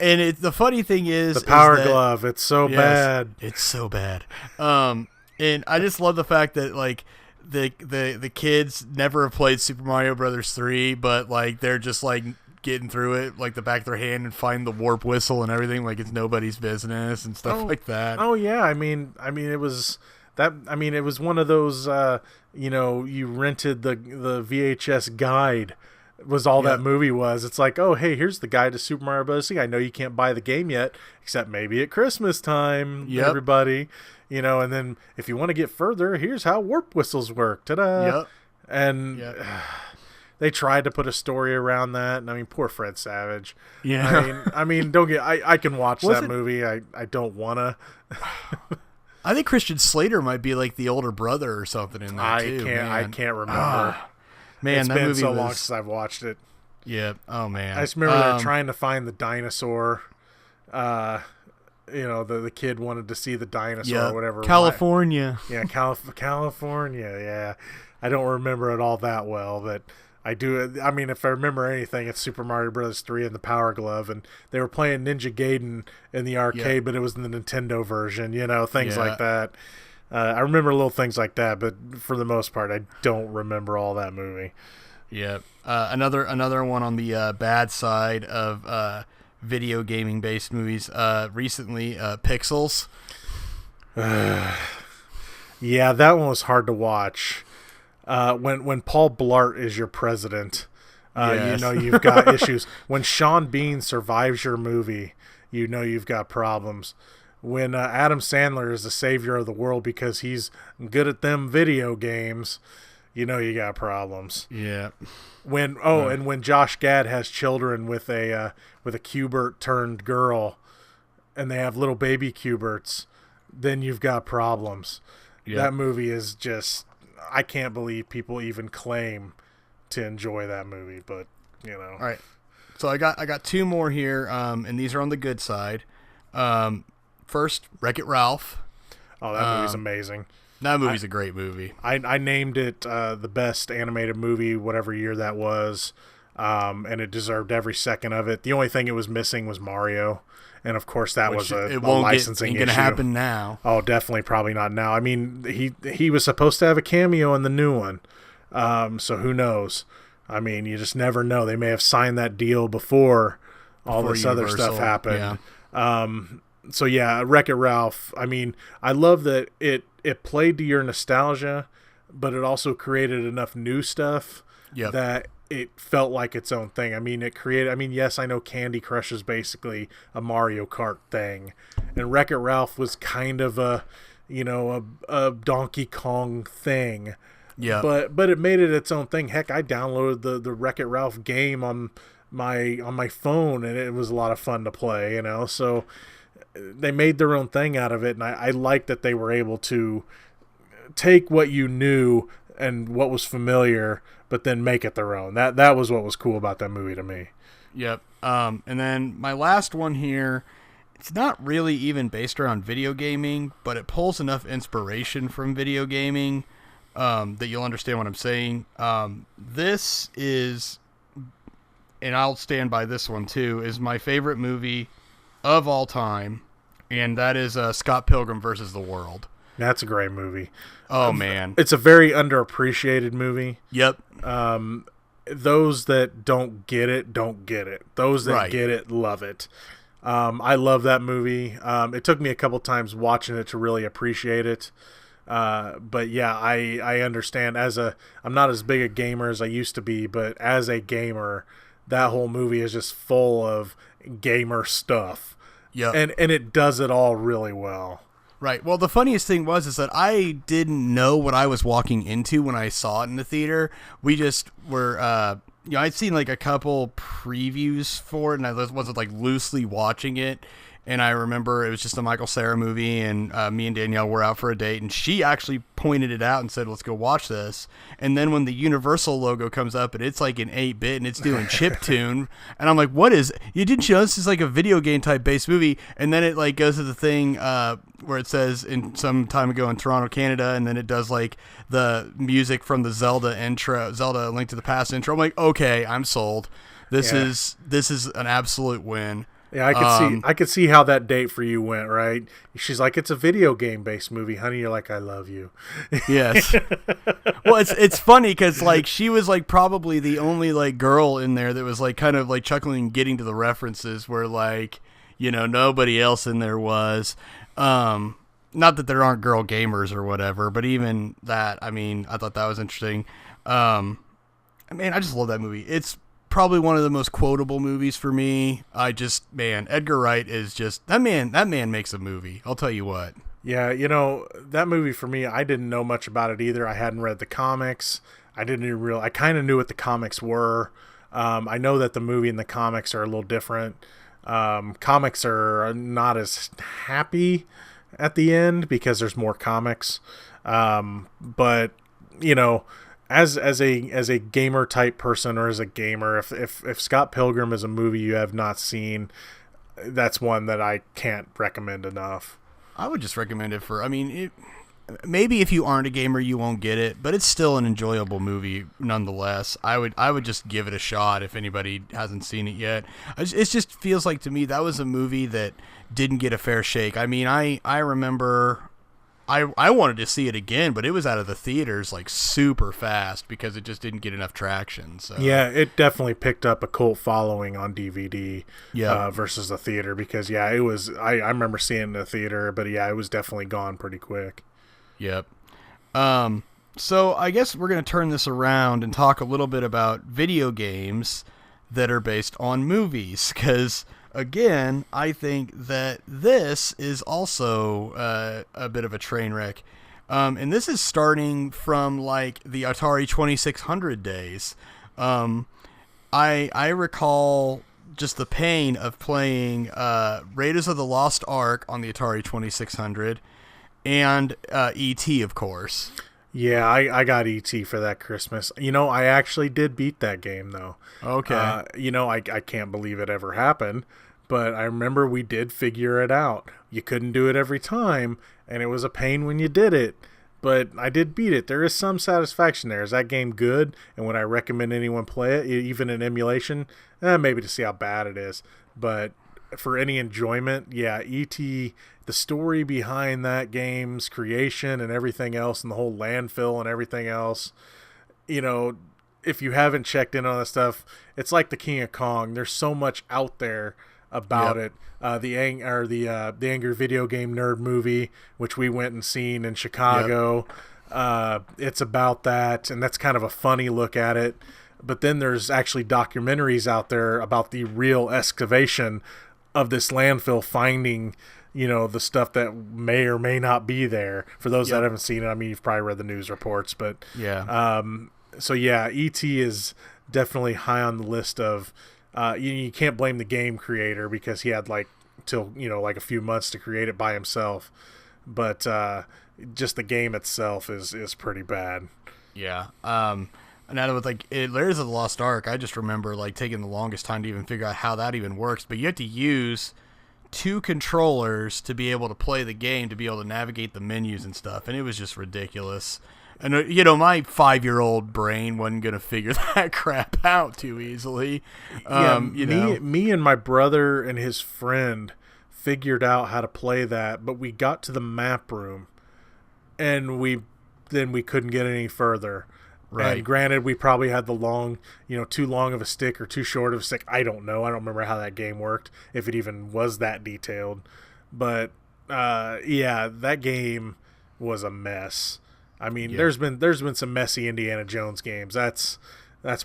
And the funny thing is the Power Glove. It's so bad. It's so bad. And I just love the fact that like the kids never have played Super Mario Brothers 3, but like they're just like getting through it like the back of their hand and find the warp whistle and everything like it's nobody's business and stuff like that. Oh yeah, I mean it was that. I mean it was one of those. You rented the VHS guide. Was all that movie was. It's like, oh, hey, here's the guide to Super Mario Bros. I know you can't buy the game yet, except maybe at Christmas time, everybody. And then if you want to get further, here's how warp whistles work. Ta-da! Yep. And they tried to put a story around that. And I mean, poor Fred Savage. Yeah. I mean, don't get. I can watch that movie. I don't wanna. I think Christian Slater might be like the older brother or something in that too. I can't remember. Man, it's that been movie so long since I've watched it. Yeah. Oh man. I just remember they're trying to find the dinosaur. The kid wanted to see the dinosaur or whatever. California. Yeah, California. Yeah. I don't remember it all that well, but I do. I mean, if I remember anything, it's Super Mario Bros. 3 and the Power Glove, and they were playing Ninja Gaiden in the arcade, but it was in the Nintendo version. Things like that. I remember little things like that, but for the most part, I don't remember all that movie. Yeah. Another one on the bad side of video gaming based movies. Recently, Pixels. Yeah, that one was hard to watch. When Paul Blart is your president, you've got issues. When Sean Bean survives your movie, you've got problems. When Adam Sandler is the savior of the world because he's good at them video games, you got problems. Yeah. And when Josh Gad has children with a Q*bert turned girl, and they have little baby Q*berts, then you've got problems. Yeah. That movie is just, I can't believe people even claim to enjoy that movie, but All right. So I got two more here, and these are on the good side. First, Wreck-It Ralph. Oh, that movie's amazing. That movie's a great movie. I named it the best animated movie, whatever year that was, and it deserved every second of it. The only thing it was missing was Mario, and of course that was a licensing issue. It ain't gonna happen now. Oh, definitely, probably not now. I mean, he was supposed to have a cameo in the new one, so who knows? I mean, you just never know. They may have signed that deal before all this other stuff happened. Yeah. So yeah, Wreck-It Ralph. I mean, I love that it played to your nostalgia, but it also created enough new stuff that it felt like its own thing. I mean, yes, I know Candy Crush is basically a Mario Kart thing, and Wreck-It Ralph was kind of a Donkey Kong thing. Yeah. But it made it its own thing. Heck, I downloaded the Wreck-It Ralph game on my phone, and it was a lot of fun to play. So they made their own thing out of it, and I like that they were able to take what you knew and what was familiar, but then make it their own. That was what was cool about that movie to me. Yep. And then my last one here, it's not really even based around video gaming, but it pulls enough inspiration from video gaming that you'll understand what I'm saying. This is, and I'll stand by this one too, is my favorite movie of all time, and that is Scott Pilgrim versus the World. That's a great movie. Oh man, it's a very underappreciated movie. Yep. Those that don't get it don't get it. Those that get it love it. I love that movie. It took me a couple times watching it to really appreciate it. But yeah, I understand. I'm not as big a gamer as I used to be, but as a gamer, that whole movie is just full of gamer stuff. Yeah. And it does it all really well. Right. Well, the funniest thing is that I didn't know what I was walking into when I saw it in the theater. We just were, I'd seen like a couple previews for it, and I wasn't like loosely watching it. And I remember it was just a Michael Cera movie, and me and Danielle were out for a date, and she actually pointed it out and said, let's go watch this. And then when the Universal logo comes up, and it's like an 8-bit, and it's doing chiptune, and I'm like, what is – you didn't know this is like a video game type based movie? And then it like goes to the thing where it says in some time ago in Toronto, Canada, and then it does like the music from the Zelda intro, Zelda Link to the Past intro. I'm like, okay, I'm sold. This is an absolute win. Yeah, I could see how that date for you went, right? She's like, it's a video game based movie, honey. You're like, I love you. Yes. Well, it's funny because like she was like probably the only like girl in there that was like kind of like chuckling and getting to the references where like, you know, nobody else in there was. Not that there aren't girl gamers or whatever, but even that, I mean, I thought that was interesting. I mean, I just love that movie. It's probably one of the most quotable movies for me. Edgar Wright is just that man makes a movie. I'll tell you what. Yeah, you know, that movie for me, I didn't know much about it either. I hadn't read the comics. I kind of knew what the comics were. I know that the movie and the comics are a little different. Comics are not as happy at the end because there's more comics. But you know, as a gamer type person or as a gamer, if Scott Pilgrim is a movie you have not seen, that's one that I can't recommend enough. I would just recommend it for, I mean, maybe if you aren't a gamer you won't get it, but it's still an enjoyable movie nonetheless. I would just give it a shot if anybody hasn't seen it yet. It just feels like to me that was a movie that didn't get a fair shake. I mean, I remember I wanted to see it again, but it was out of the theaters like super fast because it just didn't get enough traction. So yeah, it definitely picked up a cult following on DVD versus the theater because it was. I remember seeing it in the theater, but it was definitely gone pretty quick. Yep. So I guess we're going to turn this around and talk a little bit about video games that are based on movies because, again, I think that this is also a bit of a train wreck. And this is starting from like the Atari 2600 days. I recall just the pain of playing Raiders of the Lost Ark on the Atari 2600 and E.T., of course. Yeah, I got E.T. for that Christmas. You know, I actually did beat that game, though. Okay. You know, I can't believe it ever happened, but I remember we did figure it out. You couldn't do it every time, and it was a pain when you did it, but I did beat it. There is some satisfaction there. Is that game good? And would I recommend anyone play it, even in emulation? Maybe to see how bad it is, but for any enjoyment, yeah, E.T., the story behind that game's creation and everything else and the whole landfill and everything else, you know, if you haven't checked in on this stuff, it's like the King of Kong. There's so much out there about it. The Angry Video Game Nerd movie, which we went and seen in Chicago, it's about that, and that's kind of a funny look at it. But then there's actually documentaries out there about the real excavation of this landfill, finding, you know, the stuff that may or may not be there. For those that haven't seen it, I mean, you've probably read the news reports, but so yeah, E.T. is definitely high on the list of. You can't blame the game creator because he had like a few months to create it by himself, but just the game itself is pretty bad. Yeah. And out with like Raiders of the Lost Ark, I just remember like taking the longest time to even figure out how that even works. But you have to use 2 controllers to be able to play the game, to be able to navigate the menus and stuff, and it was just ridiculous. And you know, my 5-year-old brain wasn't gonna figure that crap out too easily. Me and my brother and his friend figured out how to play that, but we got to the map room, and we couldn't get any further. Right. And granted, we probably had the too long of a stick or too short of a stick. I don't know. I don't remember how that game worked, if it even was that detailed. But that game was a mess. I mean, there's been some messy Indiana Jones games. That's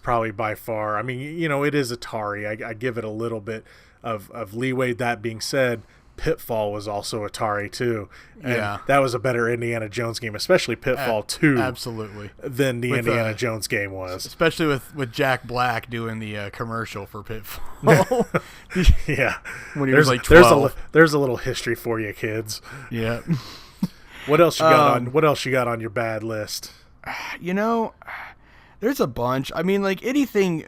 probably by far. I mean, you know, it is Atari. I give it a little bit of leeway. That being said, Pitfall was also Atari too. And Yeah. that was a better Indiana Jones game, especially Pitfall 2 Absolutely. than the With, Indiana Jones game was. Especially with Jack Black doing the commercial for Pitfall. Yeah. When he was like 12. There's a little history for you kids. Yeah. What else you got on your bad list? You know, there's a bunch. I mean, like anything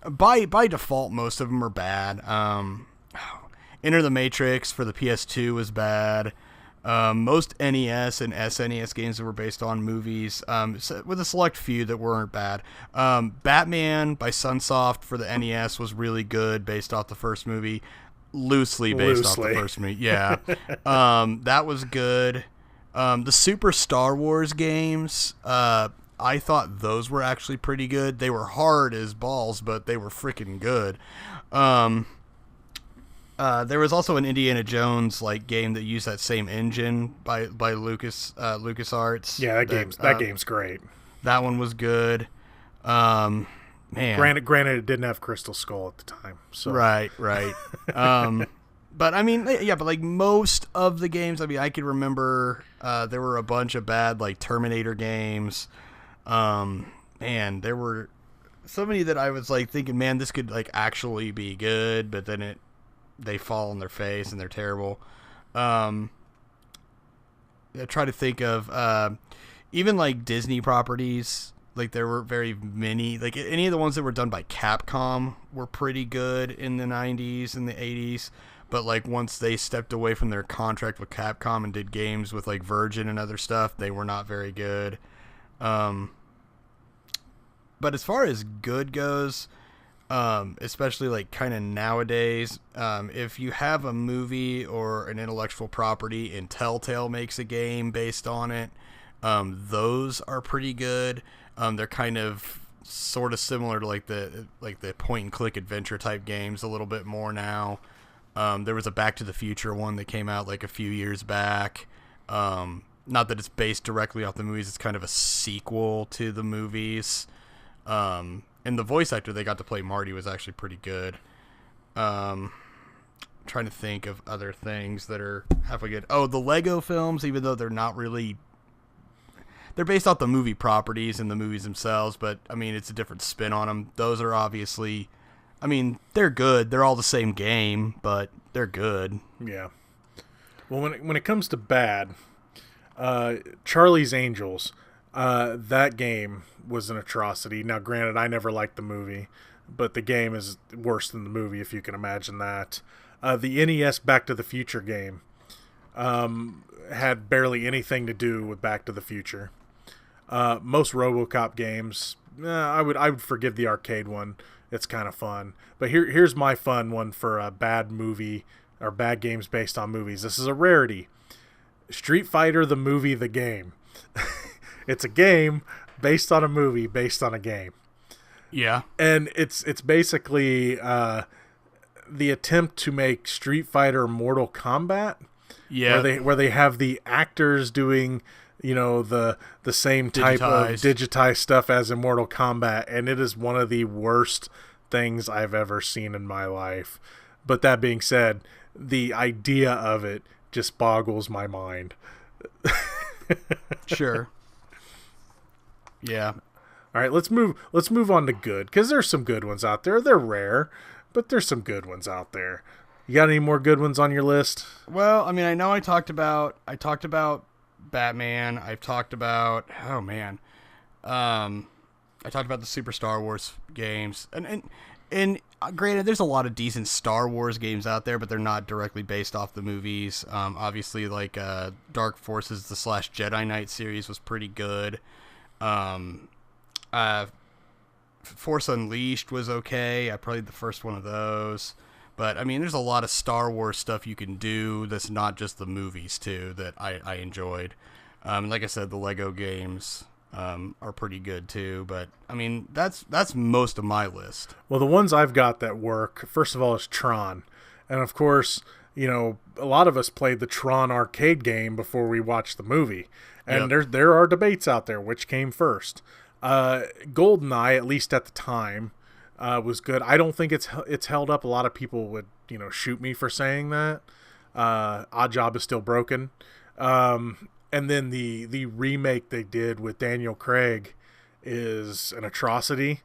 by default, most of them are bad. Enter the Matrix for the PS2 was bad. Most NES and SNES games that were based on movies, with a select few that weren't bad. Batman by Sunsoft for the NES was really good, based off the first movie. Loosely based off the first movie. Yeah. That was good. The Super Star Wars games, I thought those were actually pretty good. They were hard as balls, but they were freaking good. There was also an Indiana Jones game that used that same engine by LucasArts. Yeah, that game's great. That one was good. Man, granted, it didn't have Crystal Skull at the time. So right. But I mean, yeah, but like most of the games, I mean, I could remember there were a bunch of bad Terminator games. Man, there were so many that I was thinking, man, this could actually be good, but then they fall on their face and they're terrible. I try to think of even Disney properties. There were very many. Any of the ones that were done by Capcom were pretty good in the 90s and the 80s. But once they stepped away from their contract with Capcom and did games with Virgin and other stuff, they were not very good. But as far as good goes, especially kind of nowadays, if you have a movie or an intellectual property and Telltale makes a game based on it, those are pretty good. They're kind of sort of similar to the point and click adventure type games a little bit more now. There was a Back to the Future one that came out a few years back. Not that it's based directly off the movies, it's kind of a sequel to the movies. And the voice actor they got to play Marty was actually pretty good. Trying to think of other things that are halfway good. Oh, the Lego films, even though they're not really... They're based off the movie properties and the movies themselves, but, I mean, it's a different spin on them. Those are obviously... I mean, they're good. They're all the same game, but they're good. Yeah. Well, when it comes to bad, Charlie's Angels, that game was an atrocity. Now, granted, I never liked the movie, but the game is worse than the movie, if you can imagine that. The NES Back to the Future game had barely anything to do with Back to the Future. Most RoboCop games, I would forgive the arcade one. It's kind of fun. But here's my fun one for a bad movie or bad games based on movies. This is a rarity. Street Fighter the movie, the game. It's a game based on a movie based on a game. Yeah. And it's basically the attempt to make Street Fighter Mortal Kombat. Yeah. Where they have the actors doing the same type of digitized stuff as in Mortal Kombat, and it is one of the worst things I've ever seen in my life. But that being said, the idea of it just boggles my mind. Sure. Yeah. All right, let's move on to good, because there's some good ones out there. They're rare, but there's some good ones out there. You got any more good ones on your list? Well, I mean, I know I talked about Batman. I've talked about I talked about the Super Star Wars games, and granted, there's a lot of decent Star Wars games out there, but they're not directly based off the movies. Obviously, Dark Forces, the /Jedi Knight series was pretty good. Force Unleashed was okay. I played the first one of those. But, I mean, there's a lot of Star Wars stuff you can do that's not just the movies, too, that I enjoyed. Like I said, the Lego games are pretty good, too. But, I mean, that's most of my list. Well, the ones I've got that work, first of all, is Tron. And, of course, a lot of us played the Tron arcade game before we watched the movie. And Yep. there are debates out there, which came first. GoldenEye, at least at the time, was good. I don't think it's held up. A lot of people would shoot me for saying that. Odd Job is Still Broken. And then the remake they did with Daniel Craig is an atrocity.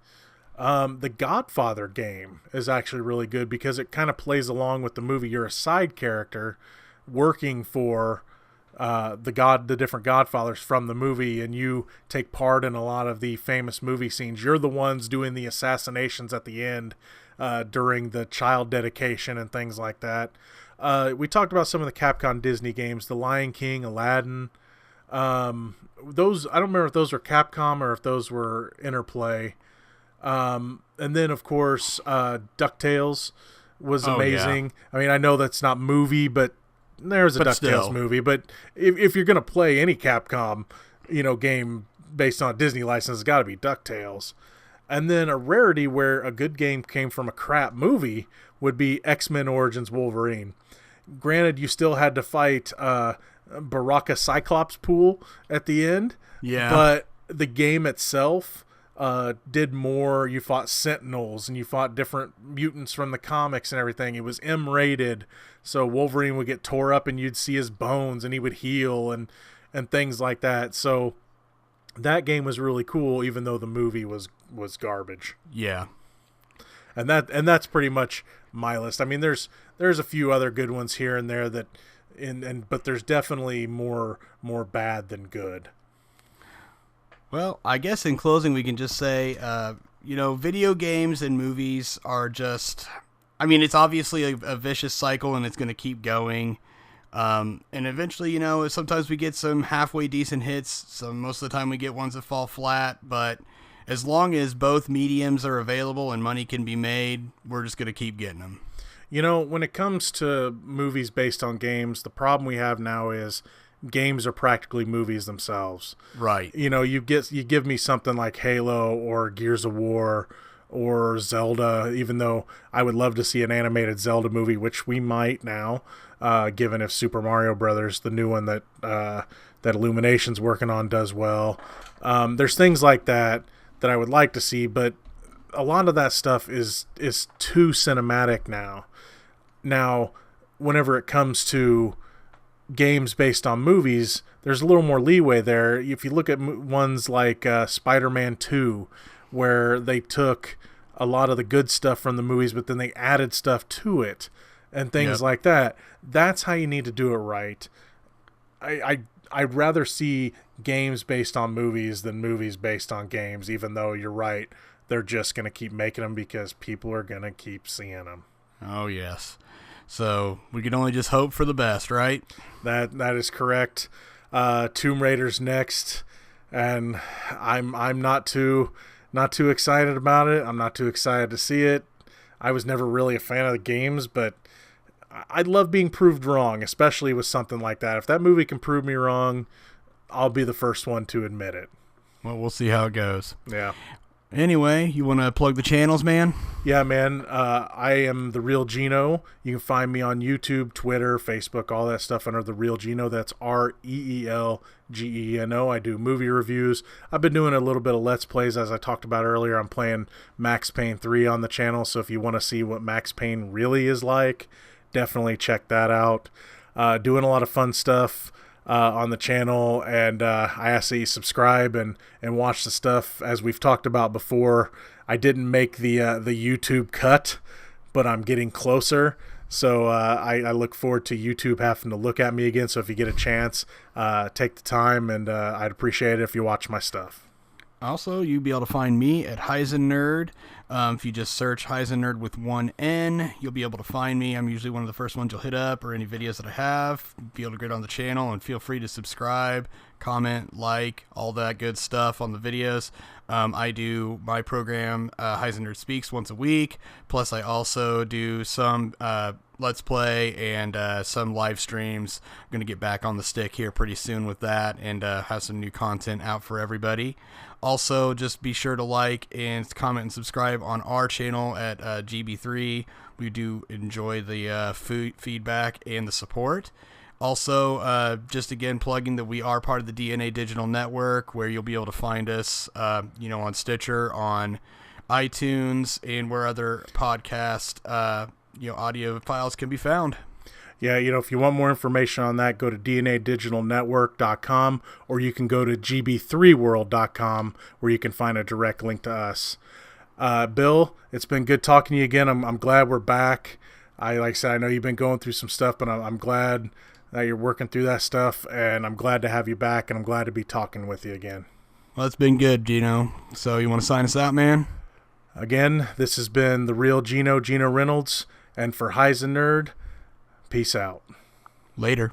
The Godfather game is actually really good because it kind of plays along with the movie. You're a side character working for the different Godfathers from the movie, and you take part in a lot of the famous movie scenes. You're the ones doing the assassinations at the end during the child dedication and things like that. We talked about some of the Capcom Disney games, The Lion King, Aladdin. Those, I don't remember if those were Capcom or if those were Interplay. And then, of course, DuckTales was amazing. Yeah. I mean, I know that's not movie, but there's a DuckTales movie. But if you're going to play any Capcom, game based on a Disney license, it's got to be DuckTales. And then a rarity where a good game came from a crap movie would be X-Men Origins Wolverine. Granted, you still had to fight Baraka Cyclops Pool at the end. Yeah. But the game itself did more. You fought Sentinels and you fought different mutants from the comics and everything. It was M-rated, so Wolverine would get tore up and you'd see his bones and he would heal and things like that. So that game was really cool, even though the movie was garbage. Yeah. And that's pretty much my list. I mean, there's a few other good ones here and there but there's definitely more bad than good. Well, I guess in closing we can just say, video games and movies are just, I mean, it's obviously a vicious cycle and it's going to keep going. And eventually, sometimes we get some halfway decent hits. So most of the time we get ones that fall flat, but as long as both mediums are available and money can be made, we're just going to keep getting them. When it comes to movies based on games, the problem we have now is games are practically movies themselves. Right. You give me something like Halo or Gears of War or Zelda, even though I would love to see an animated Zelda movie, which we might now, given if Super Mario Brothers, the new one that Illumination's working on, does well. There's things like that I would like to see, but a lot of that stuff is too cinematic now. Now, whenever it comes to games based on movies, there's a little more leeway there. If you look at ones like Spider-Man 2, where they took a lot of the good stuff from the movies, but then they added stuff to it and things like that, that's how you need to do it right. I'd rather see games based on movies than movies based on games, even though you're right, they're just going to keep making them because people are going to keep seeing them. Oh, yes. So we can only just hope for the best, right? That is correct. Tomb Raider's next, and I'm not too excited about it. I'm not too excited to see it. I was never really a fan of the games, but I love being proved wrong, especially with something like that. If that movie can prove me wrong, I'll be the first one to admit it. Well, we'll see how it goes. Yeah. Anyway, you want to plug the channels, man? Yeah, man. I am the Reel Geno. You can find me on YouTube, Twitter, Facebook, all that stuff under the Reel Geno. That's ReelGeno. I do movie reviews. I've been doing a little bit of Let's Plays, as I talked about earlier. I'm playing Max Payne 3 on the channel, so if you want to see what Max Payne really is like, definitely check that out. Doing a lot of fun stuff on the channel, and I ask that you subscribe and watch the stuff. As we've talked about before, I didn't make the YouTube cut, but I'm getting closer, so I look forward to YouTube having to look at me again. So if you get a chance, take the time, and I'd appreciate it if you watch my stuff. Also, you'll be able to find me at HeiseNerd. If you just search HeiseNerd with one N, you'll be able to find me. I'm usually one of the first ones you'll hit up, or any videos that I have. Be able to get on the channel, and feel free to subscribe, comment, like, all that good stuff on the videos. I do my program, HeiseNerd Speaks, once a week. Plus, I also do some Let's Play and some live streams. I'm going to get back on the stick here pretty soon with that, and have some new content out for everybody. Also, just be sure to like and comment and subscribe on our channel at GB3. We do enjoy the feedback and the support. Also, just again plugging that we are part of the DNA Digital Network, where you'll be able to find us, on Stitcher, on iTunes, and where other podcast, audio files can be found. Yeah, if you want more information on that, go to dnadigitalnetwork.com, or you can go to gb3world.com where you can find a direct link to us. Bill, it's been good talking to you again. I'm glad we're back. Like I said, I know you've been going through some stuff, but I'm glad that you're working through that stuff, and I'm glad to have you back, and I'm glad to be talking with you again. Well, it's been good, Geno. So you want to sign us out, man? Again, this has been the Reel Geno Reynolds, and for HeiseNerd, peace out. Later.